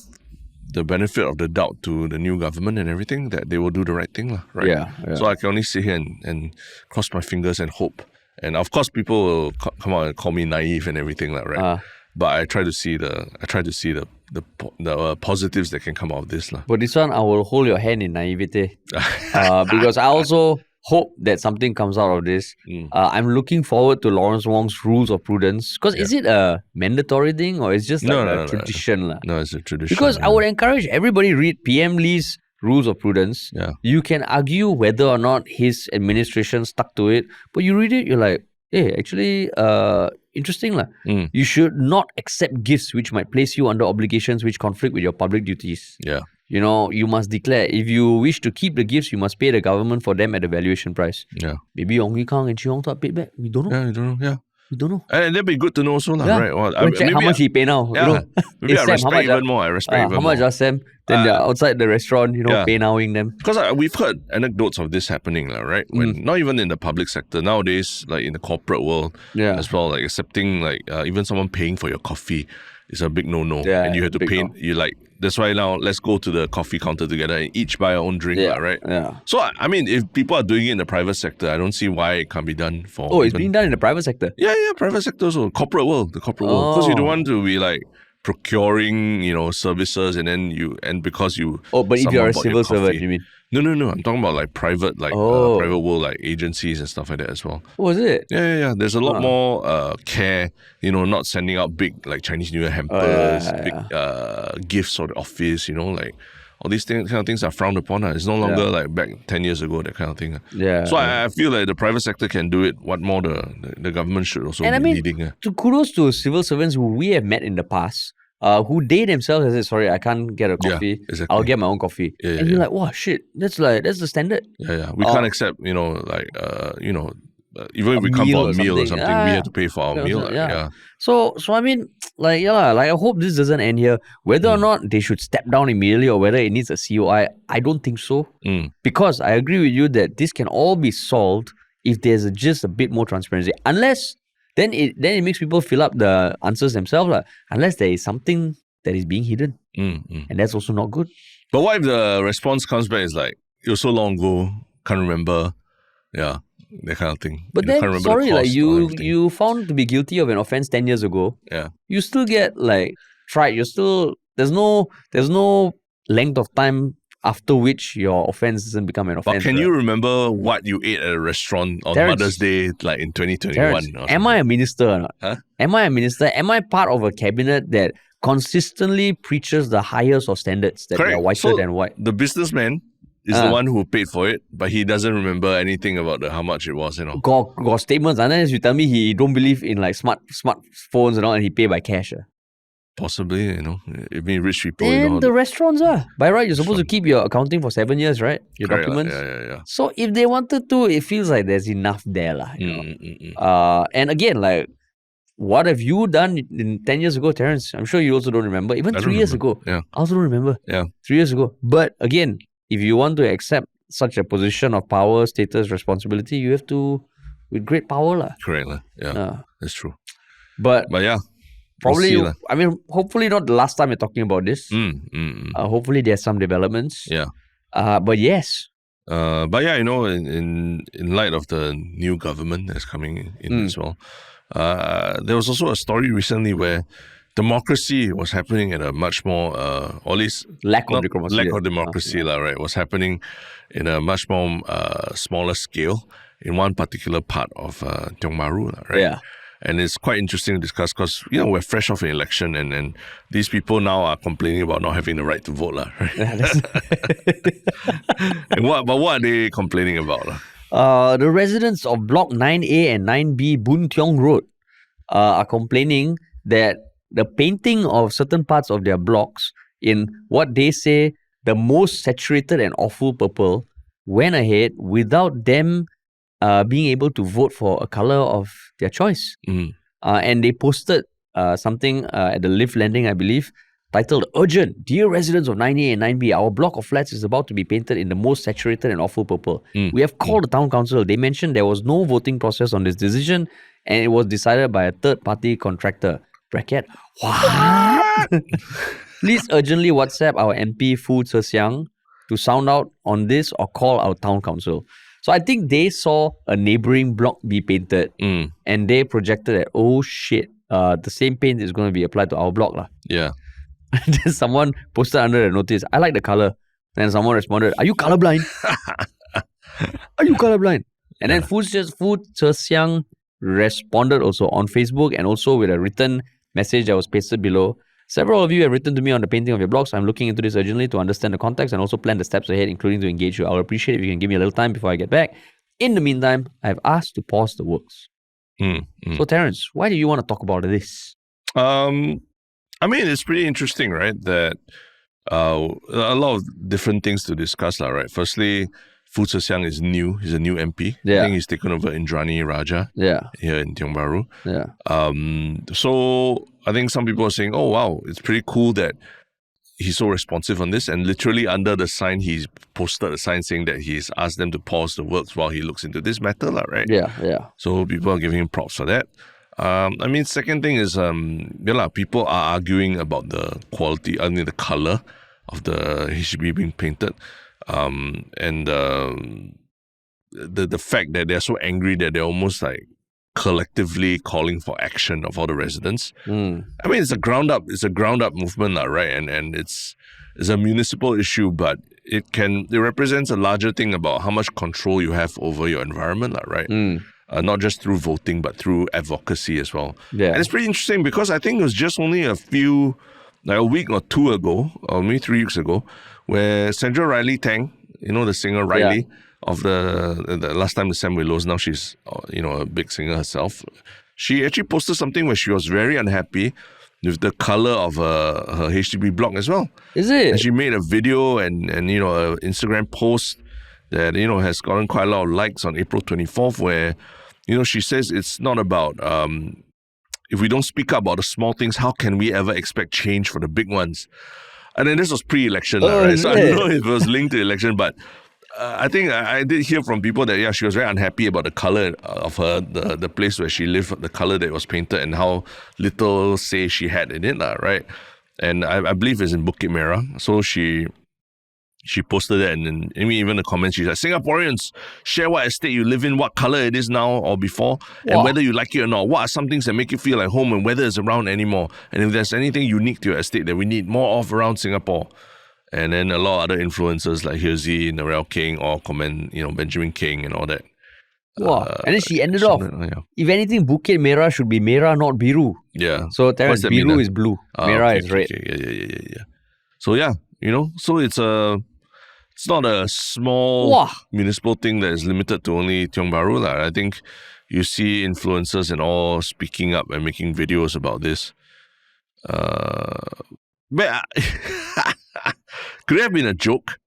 the benefit of the doubt to the new government and everything that they will do the right thing, right? Yeah. So I can only sit here and cross my fingers and hope. And of course, people will come out and call me naive and everything, right? But I try to see the positives that can come out of this, But this one, I will hold your hand in naivete, because I also hope that something comes out of this. I'm looking forward to Lawrence Wong's rules of prudence. Because is it a mandatory thing or it's just a tradition? No, it's a tradition. Because I would encourage everybody read PM Lee's rules of prudence. You can argue whether or not his administration stuck to it, but you read it, you're like, hey, actually, interesting. You should not accept gifts which might place you under obligations which conflict with your public duties. You must declare. If you wish to keep the gifts, you must pay the government for them at the valuation price. Maybe Ong Ye Kung and Chee paid back. We don't know. We don't know. We don't know. And that'd be good to know also, right? Well, check how much he pay now. Maybe I respect even more. I respect even more. How much Sam? Then they're outside the restaurant, pay nowing them. Because we've heard anecdotes of this happening, right? When not even in the public sector nowadays, like in the corporate world as well, like accepting even someone paying for your coffee is a big no-no, and you have to pay. That's why now let's go to the coffee counter together and each buy our own drink, right? So I mean, if people are doing it in the private sector, I don't see why it can't be done for. It's being done in the private sector. Yeah, private sector also, the corporate world, because you don't want to be procuring, services, and because you. Oh, but if you're a civil servant, you mean? No. I'm talking about like private, private world, like agencies and stuff like that as well. Oh, is it? Yeah. There's a lot more care, not sending out big like Chinese New Year hampers, big gifts for the office, like all these kind of things are frowned upon. It's no longer like back 10 years ago, that kind of thing. Yeah. So I feel like the private sector can do it. What more the government should also be leading. Kudos to civil servants who we have met in the past, who they themselves have said, sorry, I can't get a coffee. Yeah, exactly. I'll get my own coffee. And you're like, wow, shit, that's the standard. Yeah. We can't accept, even if we come for a meal or something, we have to pay for our meal. So I mean, I hope this doesn't end here. Whether or not they should step down immediately or whether it needs a COI, I don't think so. Because I agree with you that this can all be solved if there's just a bit more transparency. Unless then it makes people fill up the answers themselves. Unless there is something that is being hidden. And that's also not good. But what if the response comes back is like, it was so long ago, can't remember. Yeah. That kind of thing. But then, sorry, you found to be guilty of an offense 10 years ago. Yeah. You still get tried. There's no length of time after which your offense doesn't become an offense. But can you remember what you ate at a restaurant on Mother's Day, like in 2021? Am I a minister or not? Huh? Am I a minister? Am I part of a cabinet that consistently preaches the highest of standards that they are whiter than white? The businessman is the one who paid for it, but he doesn't remember anything about how much it was, Got statements, unless you tell me he don't believe in smartphones and all, and he pay by cash. Possibly, it mean rich people. And the restaurants by right, you're supposed to keep your accounting for 7 years, right? Your documents. Yeah. So if they wanted to, it feels like there's enough there, and again, what have you done 10 years ago, Terence? I'm sure you also don't remember. Even 3 years ago. Yeah. I also don't remember. Yeah. 3 years ago. But again, if you want to accept such a position of power, status, responsibility, you have to, with great power. Correct. Yeah. That's true. But yeah. Probably, hopefully not the last time you're talking about this. Hopefully there's some developments. Yeah. But yes. But yeah, in light of the new government that's coming in as well, there was also a story recently where democracy was happening at a much more, or at least lack of democracy, right? Was happening in a much more smaller scale in one particular part of Tiong Bahru, right? Yeah. And it's quite interesting to discuss because, we're fresh off an election and these people now are complaining about not having the right to vote, right? And what are they complaining about? The residents of Block 9A and 9B Boon Tiong Road are complaining that the painting of certain parts of their blocks in what they say the most saturated and awful purple went ahead without them being able to vote for a color of their choice. And they posted something at the lift landing, I believe, titled, "Urgent, dear residents of 9A and 9B, our block of flats is about to be painted in the most saturated and awful purple. We have called the town council. They mentioned there was no voting process on this decision and it was decided by a third-party contractor." Bracket, what? Please urgently WhatsApp our MP Foo Ceixiang to sound out on this or call our town council. So I think they saw a neighboring block be painted and they projected that, oh shit, the same paint is going to be applied to our block. Yeah. Then someone posted under the notice, "I like the color." Then someone responded, "Are you colorblind?" Are you colorblind? And then Foo Ceixiang responded also on Facebook and also with a written message that was pasted below. "Several of you have written to me on the painting of your blocks. I'm looking into this urgently to understand the context and also plan the steps ahead, including to engage you. I'll appreciate if you can give me a little time before I get back. In the meantime, I've asked to pause the works." So Terence, why do you want to talk about this? It's pretty interesting, right? That a lot of different things to discuss, right? Firstly, Foo Ceixiang is new. He's a new MP. I think he's taken over Indrani Raja here in Tiong Bahru. So I think some people are saying, oh, wow, it's pretty cool that he's so responsive on this. And literally under the sign, he's posted a sign saying that he's asked them to pause the works while he looks into this matter, right? Yeah. So people are giving him props for that. Second thing is, people are arguing about the quality, the color of the HDB being painted. And the fact that they're so angry that they're almost like collectively calling for action of all the residents. I mean, it's a ground up movement, right? And it's a municipal issue, but it represents a larger thing about how much control you have over your environment, right? Not just through voting, but through advocacy as well. Yeah. And it's pretty interesting because I think it was just only a week or two ago, or maybe 3 weeks ago, where Sandra Riley Tang, the singer Riley, of the last time the Sam Goi, now she's a big singer herself. She actually posted something where she was very unhappy with the color of her HDB block as well. Is it? And she made a video and an Instagram post that has gotten quite a lot of likes on April 24th, where she says it's not about if we don't speak up about the small things, how can we ever expect change for the big ones? And then this was pre-election, right? So I don't know if it was linked to the election, but I think I did hear from people that, she was very unhappy about the color of the place where she lived, the color that was painted, and how little say she had in it, right? And I believe it's in Bukit Merah. So she posted that, and then even the comments, she's like, Singaporeans, share what estate you live in, what color it is now or before, and whether you like it or not. What are some things that make you feel like home and whether it's around anymore? And if there's anything unique to your estate that we need more of around Singapore. And then a lot of other influencers like Hirzi, Narelle King, all comment, Benjamin King and all that. Wow. And then she ended off, if anything, Bukit Merah should be Merah, not Biru. Yeah. So Terence, Biru is blue, Merah is red. Okay. Yeah. So so it's not a small municipal thing that is limited to only Tiong Bahru. I think you see influencers and all speaking up and making videos about this. But could it have been a joke?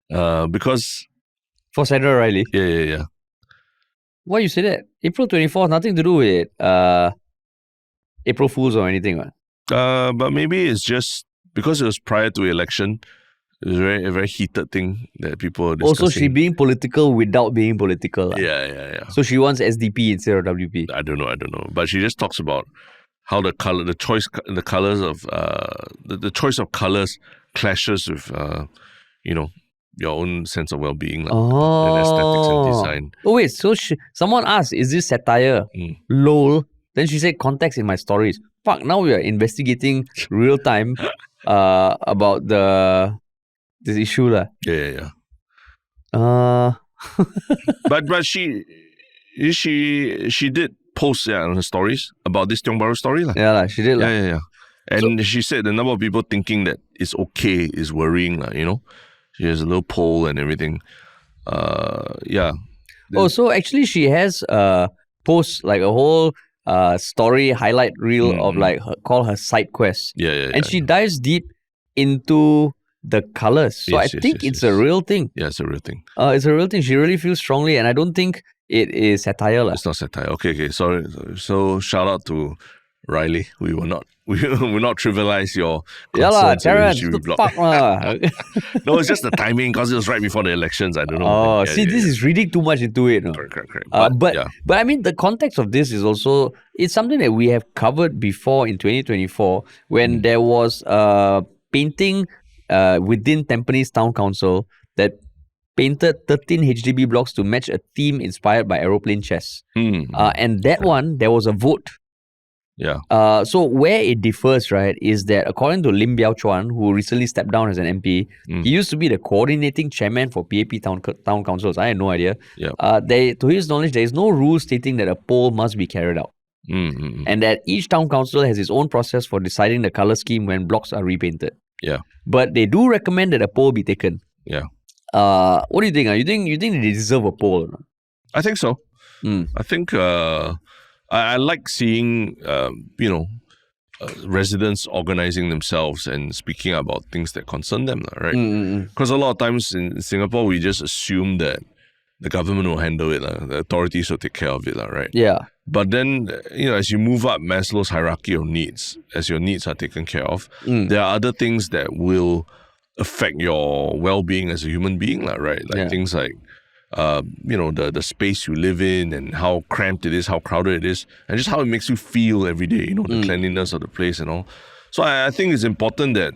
Because for Sandra Riley. Yeah. Why you say that? April 24th, nothing to do with April Fools or anything, right? But maybe it's just because it was prior to election. It was a very heated thing that people are discussing. Also, she being political without being political. Yeah. So she wants SDP instead of WP. I don't know. But she just talks about how the choice of colors clashes with your own sense of well-being and aesthetics and design. Oh wait, so someone asked, is this satire? Lol. Then she said, context in my stories. Fuck, now we are investigating real time about this issue lah. Yeah. But she did post on her stories about this Tiong Bahru story lah. Yeah, she did. Yeah. And she said the number of people thinking that it's okay is worrying lah. She has a little poll and everything. Yeah. So actually she has post like a whole story highlight reel of call her side quest. Yeah. And she dives deep into the colors. So I think it's a real thing. Yeah, it's a real thing. It's a real thing. She really feels strongly, and I don't think it is satire. It's not satire. Okay. Sorry. So shout out to Riley. We will not trivialize your concerns in the HDB block. No, it's just the timing because it was right before the elections. I don't know. This is reading too much into it. No? Correct. But I mean, the context of this is also, it's something that we have covered before in 2024 when there was painting within Tampines Town Council that painted 13 HDB blocks to match a theme inspired by aeroplane chess. And that one, there was a vote. Yeah. So where it differs, right, is that according to Lim Biao Chuan, who recently stepped down as an MP, he used to be the coordinating chairman for PAP town councils. I had no idea. Yeah. To his knowledge, there is no rule stating that a poll must be carried out. And that each town council has its own process for deciding the color scheme when blocks are repainted. Yeah. But they do recommend that a poll be taken. Yeah. What do you think? You think they deserve a poll? I think so. I think I like seeing residents organizing themselves and speaking about things that concern them, right? Because a lot of times in Singapore, we just assume that the government will handle it, the authorities will take care of it, right? Yeah. But then, as you move up Maslow's hierarchy of needs, as your needs are taken care of, there are other things that will affect your well-being as a human being, right? Things like, the space you live in and how cramped it is, how crowded it is, and just how it makes you feel every day, the cleanliness of the place and all. So I think it's important that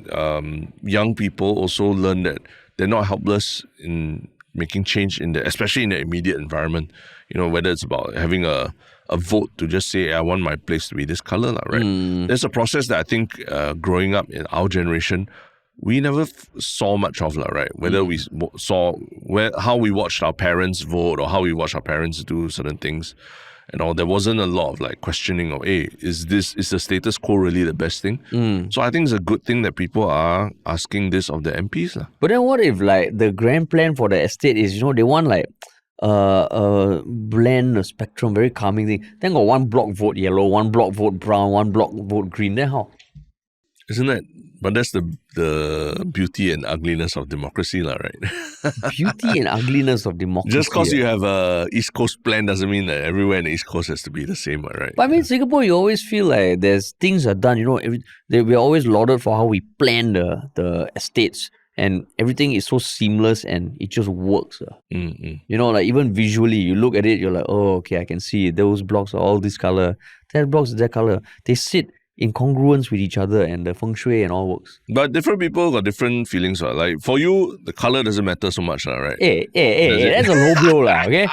young people also learn that they're not helpless in making change especially in the immediate environment. Whether it's about having a a vote to just say, I want my place to be this color, right? There's a process that I think growing up in our generation, we never saw much of, right? Whether we saw how we watched our parents vote or how we watched our parents do certain things and all. There wasn't a lot of like questioning of, hey, is the status quo really the best thing? So I think it's a good thing that people are asking this of the MPs. But then what if like the grand plan for the estate is, they want like blend, a spectrum, very calming thing. Then got one block vote yellow, one block vote brown, one block vote green. Then how? Isn't that? But that's the beauty and ugliness of democracy, right? Beauty and ugliness of democracy. Just because you have a East Coast plan doesn't mean that everywhere in the East Coast has to be the same, right? But I mean, Singapore, you always feel like there's things are done. We're always lauded for how we plan the estates. And everything is so seamless and it just works. Like even visually, you look at it, you're like, oh, okay, I can see it. Those blocks are all this color. That blocks is that color. They sit in congruence with each other and the feng shui and all works. But different people got different feelings. Like for you, the color doesn't matter so much, right? Hey, that's a low blow, okay?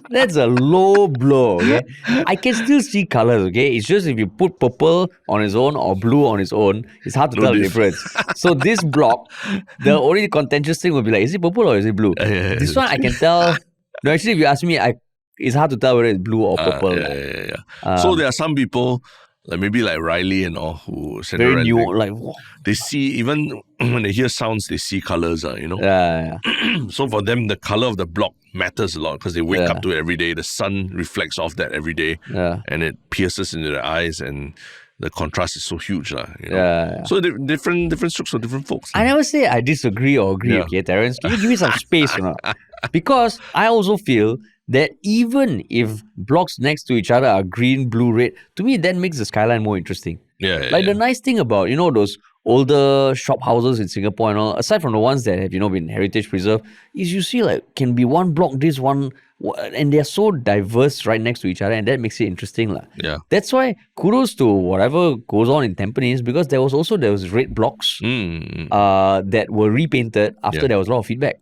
That's a low blow, okay? I can still see colors, okay? It's just if you put purple on its own or blue on its own, it's hard to tell the difference. So this block, the only contentious thing would be like, is it purple or is it blue? This one I can tell. No, actually, if you ask me, it's hard to tell whether it's blue or purple. So there are some people, like maybe like Riley and all, who said very new, like they see, even when they hear sounds, they see colors, So for them, the color of the block matters a lot because they wake up to it every day. The sun reflects off that every day, and it pierces into their eyes, and the contrast is so huge, So different strokes for different folks. I never say I disagree or agree, okay, Terence? Can you give me some space, Because I also feel that even if blocks next to each other are green, blue, red, to me that makes the skyline more interesting. The nice thing about, those older shop houses in Singapore and all, aside from the ones that have, been heritage preserved, is you see like can be one block this one, and they're so diverse right next to each other, and that makes it interesting. That's why kudos to whatever goes on in Tampines, because there was red blocks that were repainted after there was a lot of feedback.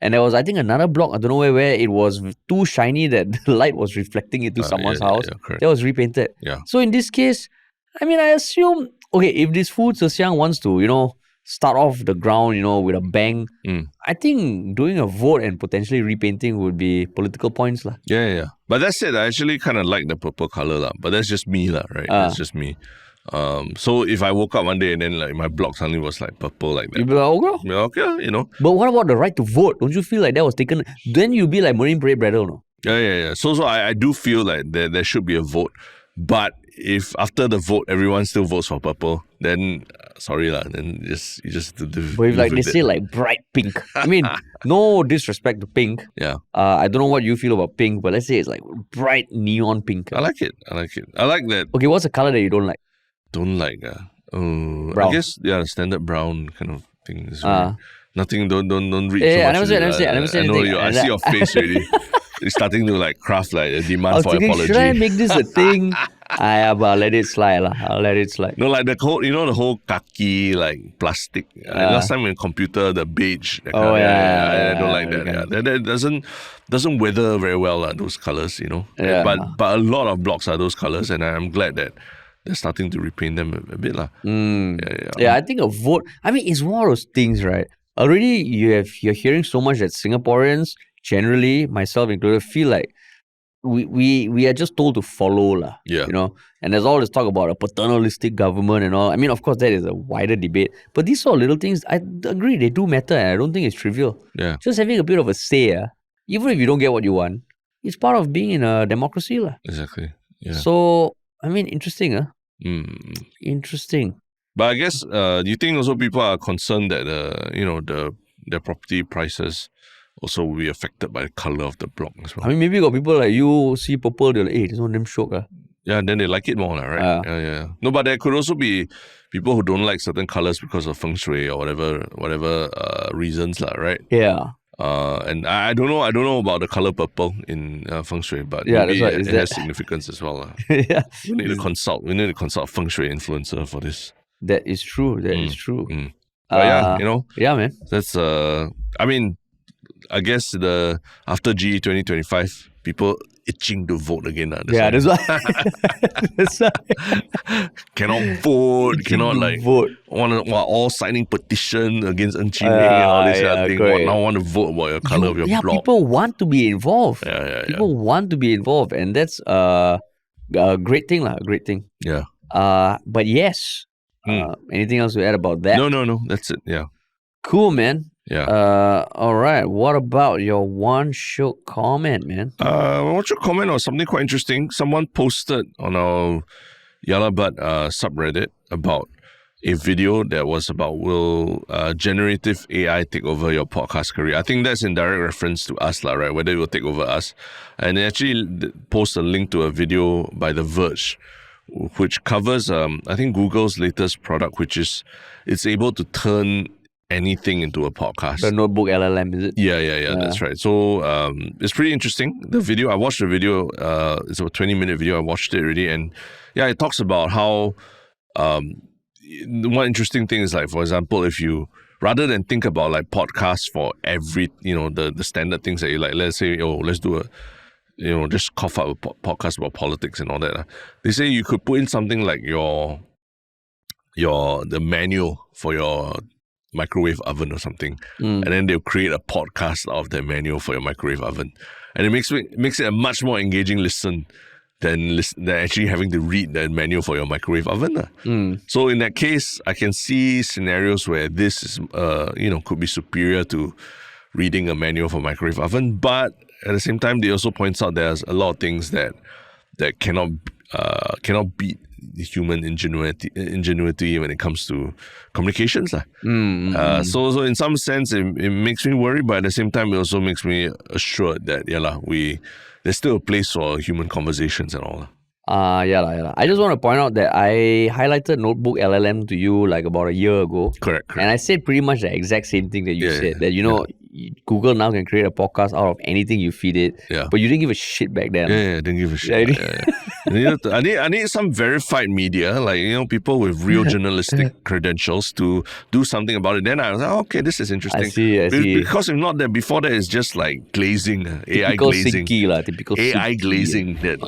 And there was, I think, another block, I don't know where it was too shiny that the light was reflecting into someone's house. That was repainted. So in this case, I mean, I assume, okay, if this Foo Ceixiang wants to, start off the ground, with a bang, I think doing a vote and potentially repainting would be political points. But that said, I actually kind of like the purple color, but that's just me, right? That's just me. So if I woke up one day and then like my block suddenly was like purple like that, you'd be like, okay, But what about the right to vote? Don't you feel like that was taken? Then you'd be like Marine Parade Brother, no? So I do feel like there should be a vote, but if after the vote everyone still votes for purple, then sorry then you just but if like they say like bright pink, I mean, no disrespect to pink. I don't know what you feel about pink, but let's say it's like bright neon pink. I like it. I like that. Okay, what's the color that you don't like? Brown. I guess the standard brown kind of thing is nothing. Don't read so much. I never said anything. I see your face already. You're starting to like craft like a demand for apology. Should I make this a thing? But I'll let it slide. I'll let it slide. No, like the whole khaki like plastic. Last time in computer, the beige. I don't like that. That doesn't weather very well. Those colors, But a lot of blocks are those colors, and I'm glad that they're starting to repaint them a bit. I think a vote. I mean, it's one of those things, right? Already you're hearing so much that Singaporeans, generally, myself included, feel like we are just told to follow, And there's all this talk about a paternalistic government and all. I mean, of course, that is a wider debate. But these sort of little things, I agree, they do matter, and I don't think it's trivial. Just having a bit of a say, even if you don't get what you want, it's part of being in a democracy, Exactly. So, I mean, interesting, Interesting. But I guess, do you think also people are concerned that their property prices also will be affected by the color of the block as well? I mean, maybe got people like you see purple, they're like, hey, this one damn shock. Then they like it more, right? No, but there could also be people who don't like certain colors because of feng shui or whatever reasons, right? And I don't know about the color purple in feng shui, but maybe it has significance as well. We need to consult a feng shui influencer for this. That is true. That is true. But man. That's I mean, I guess after GE 2025, people itching to vote again. That's why. That's why. Cannot vote, Itching cannot to like vote. all signing petition against Ng Chee Meng and all this kind of thing. Now want to vote about your colour of your blog. People want to be involved. People want to be involved, and that's a great thing, lah. A great thing. Yeah. But yes. Anything else to add about that? No. That's it. Yeah. Cool, man. Yeah. All right. What about your one Shiok comment, man? One Shiok comment was something quite interesting. Someone posted on our Yalabat subreddit about a video that was about will generative AI take over your podcast career. I think that's in direct reference to us, right? Whether it will take over us. And they actually post a link to a video by The Verge, which covers, I think, Google's latest product, which is it's able to turn anything into a podcast. The notebook LLM, is it? Yeah, that's right. So it's pretty interesting. The video, I watched the video, it's a 20-minute video. I watched it already. And yeah, it talks about how one interesting thing is like, for example, if you, rather than think about like podcasts for every, the standard things that you like, let's say, let's do a, just cough up a podcast about politics and all that. They say you could put in something like the manual for your microwave oven or something, and then they'll create a podcast out of that manual for your microwave oven, and it makes it a much more engaging listen than actually having to read that manual for your microwave oven. So in that case, I can see scenarios where this is could be superior to reading a manual for microwave oven, but at the same time, they also points out there's a lot of things that cannot beat the human ingenuity when it comes to communications. So in some sense, it makes me worry, but at the same time, it also makes me assured that there's still a place for human conversations and all. I just want to point out that I highlighted Notebook LLM to you like about a year ago. Correct. And I said pretty much the exact same thing that you said. That, Google now can create a podcast out of anything you feed it. Yeah. But you didn't give a shit back then. Yeah, didn't give a shit. I need some verified media, like, people with real journalistic credentials to do something about it. Then I was like, okay, this is interesting. I see. Because if not that, before that, it's just like glazing, AI glazing. Typical AI Sinky. glazing that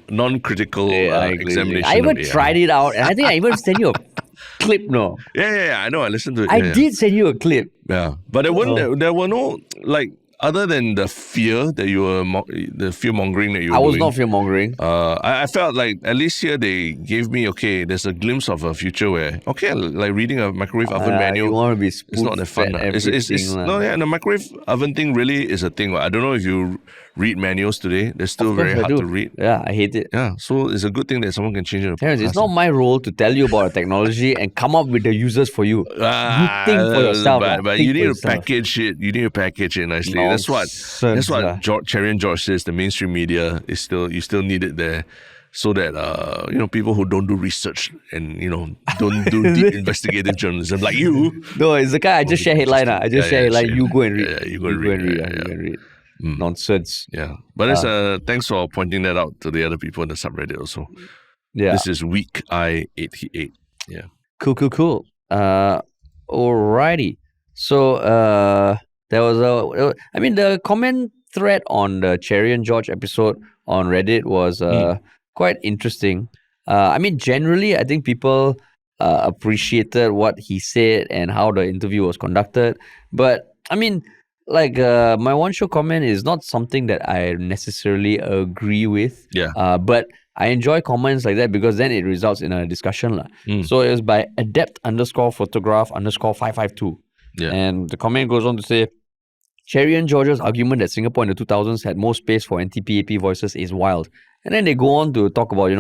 non-critical examination. I even tried it out, and I think I even sent you a clip, no? Yeah, I know. I listened to it. I did send you a clip. Yeah, but there were no, like, other than the fear that you were, the fear mongering that you were I was doing, not fear mongering. I felt like at least here they gave me, there's a glimpse of a future where, like reading a microwave oven manual, you want to be it's not that fun. The microwave oven thing really is a thing. I don't know if you read manuals today. They're still very hard to read. Yeah, I hate it. Yeah, so it's a good thing that someone can change it. Terence, it's not my role to tell you about technology and come up with the users for you. You think for yourself. But you need to package it. You need to package it nicely. Nonsense. That's what Cherry and George says. The mainstream media is you still need it there, so that people who don't do research and don't do deep investigative journalism like you. No, it's the guy I just share headline. You go and read. Yeah, you go and read. Nonsense. Yeah, but thanks for pointing that out to the other people in the subreddit also. Yeah, this is weak I-88. Yeah, cool. Alrighty. So there was the comment thread on the Cherry and George episode on Reddit was quite interesting. Generally, I think people appreciated what he said and how the interview was conducted. But my one Shiok comment is not something that I necessarily agree with. Yeah. But I enjoy comments like that because then it results in a discussion. So it was by adept_photograph_552. Yeah. And the comment goes on to say, Cherry and George's argument that Singapore in the 2000s had more space for anti-PAP voices is wild. And then they go on to talk about,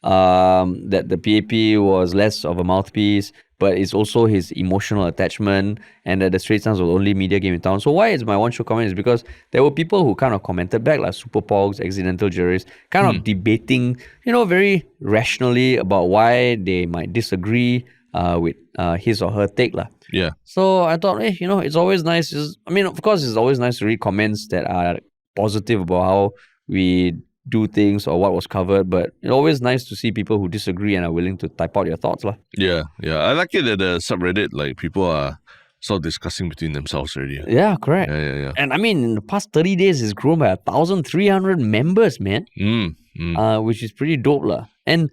that the PAP was less of a mouthpiece, but it's also his emotional attachment, and that the Straits Times was the only media game in town. So why is my one Shiok comment is because there were people who kind of commented back, like Super Pogs, Accidental Jurors, kind of debating, very rationally about why they might disagree with his or her take. Yeah. So I thought, it's always nice. Of course, it's always nice to read comments that are positive about how we do things or what was covered, but it's always nice to see people who disagree and are willing to type out your thoughts. Yeah. I like it that the subreddit, like, people are start discussing between themselves already. Yeah, correct. Yeah. And I mean, in the past 30 days, it's grown by 1,300 members, man. Which is pretty dope, lah. And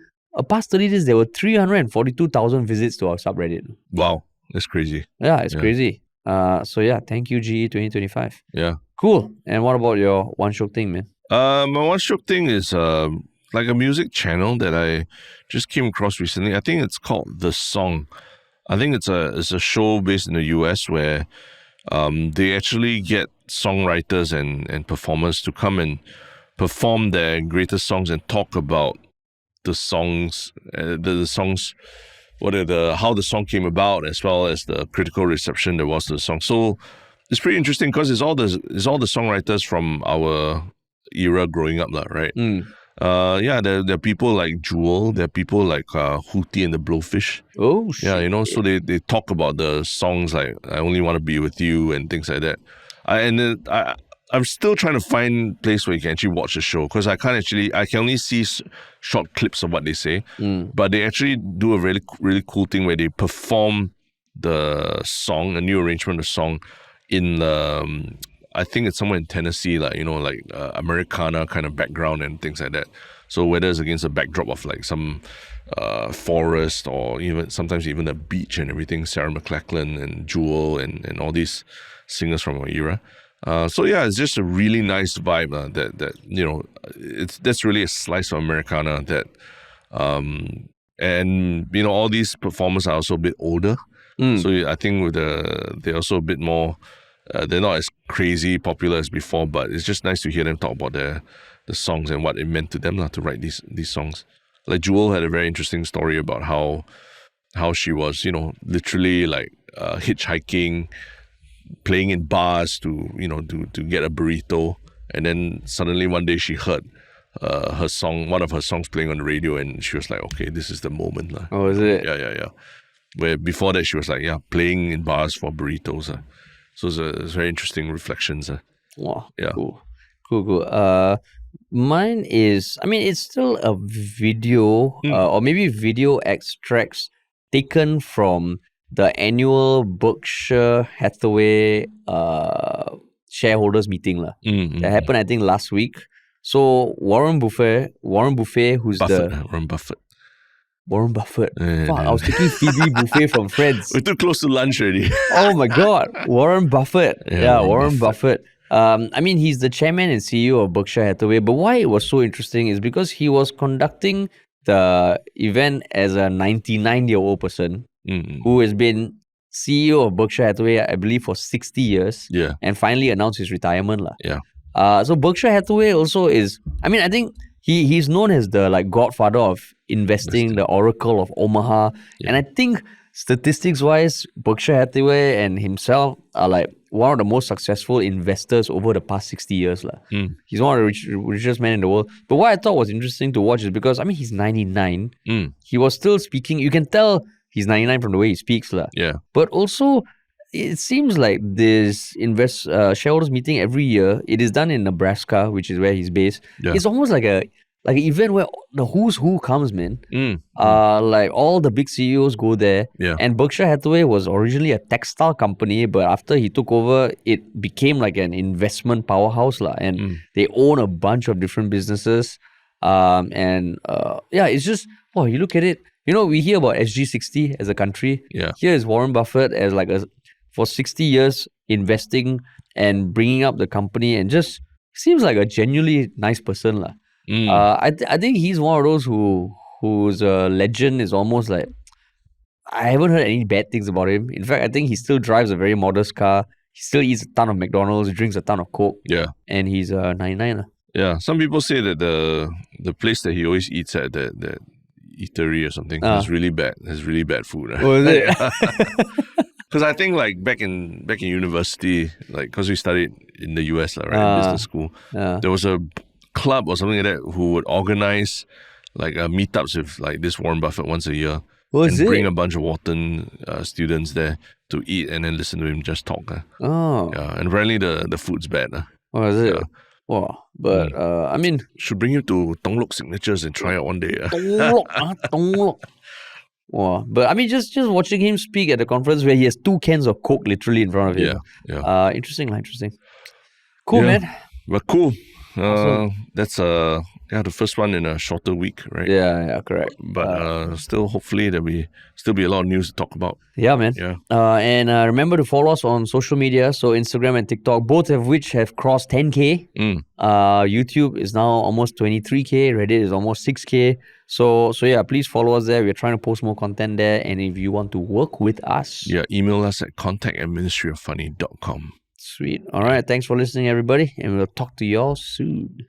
past 30 days, there were 342,000 visits to our subreddit. Wow, that's crazy. Yeah, it's crazy. So yeah, thank you, GE 2025. Yeah. Cool. And what about your One Shiok Thing, man? My One Shiok Thing is like a music channel that I just came across recently. I think it's called The Song. I think it's a show based in the US where they actually get songwriters and performers to come and perform their greatest songs and talk about the songs, the songs, how the song came about, as well as the critical reception there was to the song. So it's pretty interesting because it's all the songwriters from our era growing up, right? There are people like Jewel, there are people like Hootie and the Blowfish. Oh, shit. Yeah, you know, so they talk about the songs like I Only Want to Be With You and things like that. I'm still trying to find a place where you can actually watch the show because I can only see short clips of what they say. But they actually do a really, really cool thing where they perform the song, a new arrangement of the song in I think it's somewhere in Tennessee, like, you know, like Americana kind of background and things like that. So whether it's against a backdrop of like some forest or sometimes even a beach and everything, Sarah McLachlan and Jewel and all these singers from our era. So yeah, it's just a really nice vibe that you know, that's really a slice of Americana that, and you know, all these performers are also a bit older. So I think they're also a bit more. They're not as crazy popular as before, but it's just nice to hear them talk about the songs and what it meant to them to write these songs. Like Jewel had a very interesting story about how she was, you know, literally like hitchhiking, playing in bars to get a burrito, and then suddenly one day she heard one of her songs playing on the radio, and she was like, okay, this is the moment. Oh, is it? Yeah. Where before that she was like, playing in bars for burritos. So it's very interesting reflections. Wow. Yeah. Cool. Mine is, I mean, it's still a video or maybe video extracts taken from the annual Berkshire Hathaway shareholders meeting that happened, I think, last week. So Warren Buffett, who's Warren Buffett. Fuck, I was thinking Phoebe Buffet from Friends. We're too close to lunch already. Oh my God, Warren Buffett. Warren Buffett. I mean, he's the chairman and CEO of Berkshire Hathaway. But why it was so interesting is because he was conducting the event as a 99-year-old person who has been CEO of Berkshire Hathaway, I believe, for 60 years. Yeah. And finally announced his retirement. Yeah. So Berkshire Hathaway also is, I mean, I think he's known as the like godfather of investing, the Oracle of Omaha. Yeah. And I think statistics-wise, Berkshire Hathaway and himself are like one of the most successful investors over the past 60 years. He's one of the richest men in the world. But what I thought was interesting to watch is because, I mean, he's 99. He was still speaking. You can tell he's 99 from the way he speaks. Yeah. But also, it seems like this shareholders meeting every year, it is done in Nebraska, which is where he's based. Yeah. It's almost like an event where the who's who comes, man. Like all the big CEOs go there. Yeah. And Berkshire Hathaway was originally a textile company, but after he took over, it became like an investment powerhouse. And they own a bunch of different businesses. It's just, you look at it, you know, we hear about SG60 as a country. Yeah. Here is Warren Buffett as for 60 years investing and bringing up the company, and just seems like a genuinely nice person. I think he's one of those whose legend is almost like, I haven't heard any bad things about him. In fact, I think he still drives a very modest car. He still eats a ton of McDonald's, drinks a ton of Coke. Yeah. And he's 99. Yeah. Some people say that the place that he always eats at, that eatery or something, has really bad food. Oh, is it? Because I think like back in university, like because we studied in the US, right, in business school, there was a club or something like that who would organize like meetups with like this Warren Buffett once a year. Bring a bunch of Wharton students there to eat and then listen to him just talk. Yeah, and apparently the food's bad. Oh, is it? Yeah. Wow. But I mean, should bring you to Tonglok Signatures and try it one day. Tonglok. Wow. But I mean, just watching him speak at the conference where he has 2 cans of Coke literally in front of him. Yeah. Interesting. Cool, man. But cool. Awesome. That's the first one in a shorter week, right? Yeah, correct. But still, hopefully there will still be a lot of news to talk about. Yeah, man. Yeah. And remember to follow us on social media, so Instagram and TikTok, both of which have crossed 10K. YouTube is now almost 23K. Reddit is almost 6K. So yeah, please follow us there. We're trying to post more content there. And if you want to work with us, email us at contact@ministryoffunny.com. Sweet. All right. Thanks for listening, everybody. And we'll talk to y'all soon.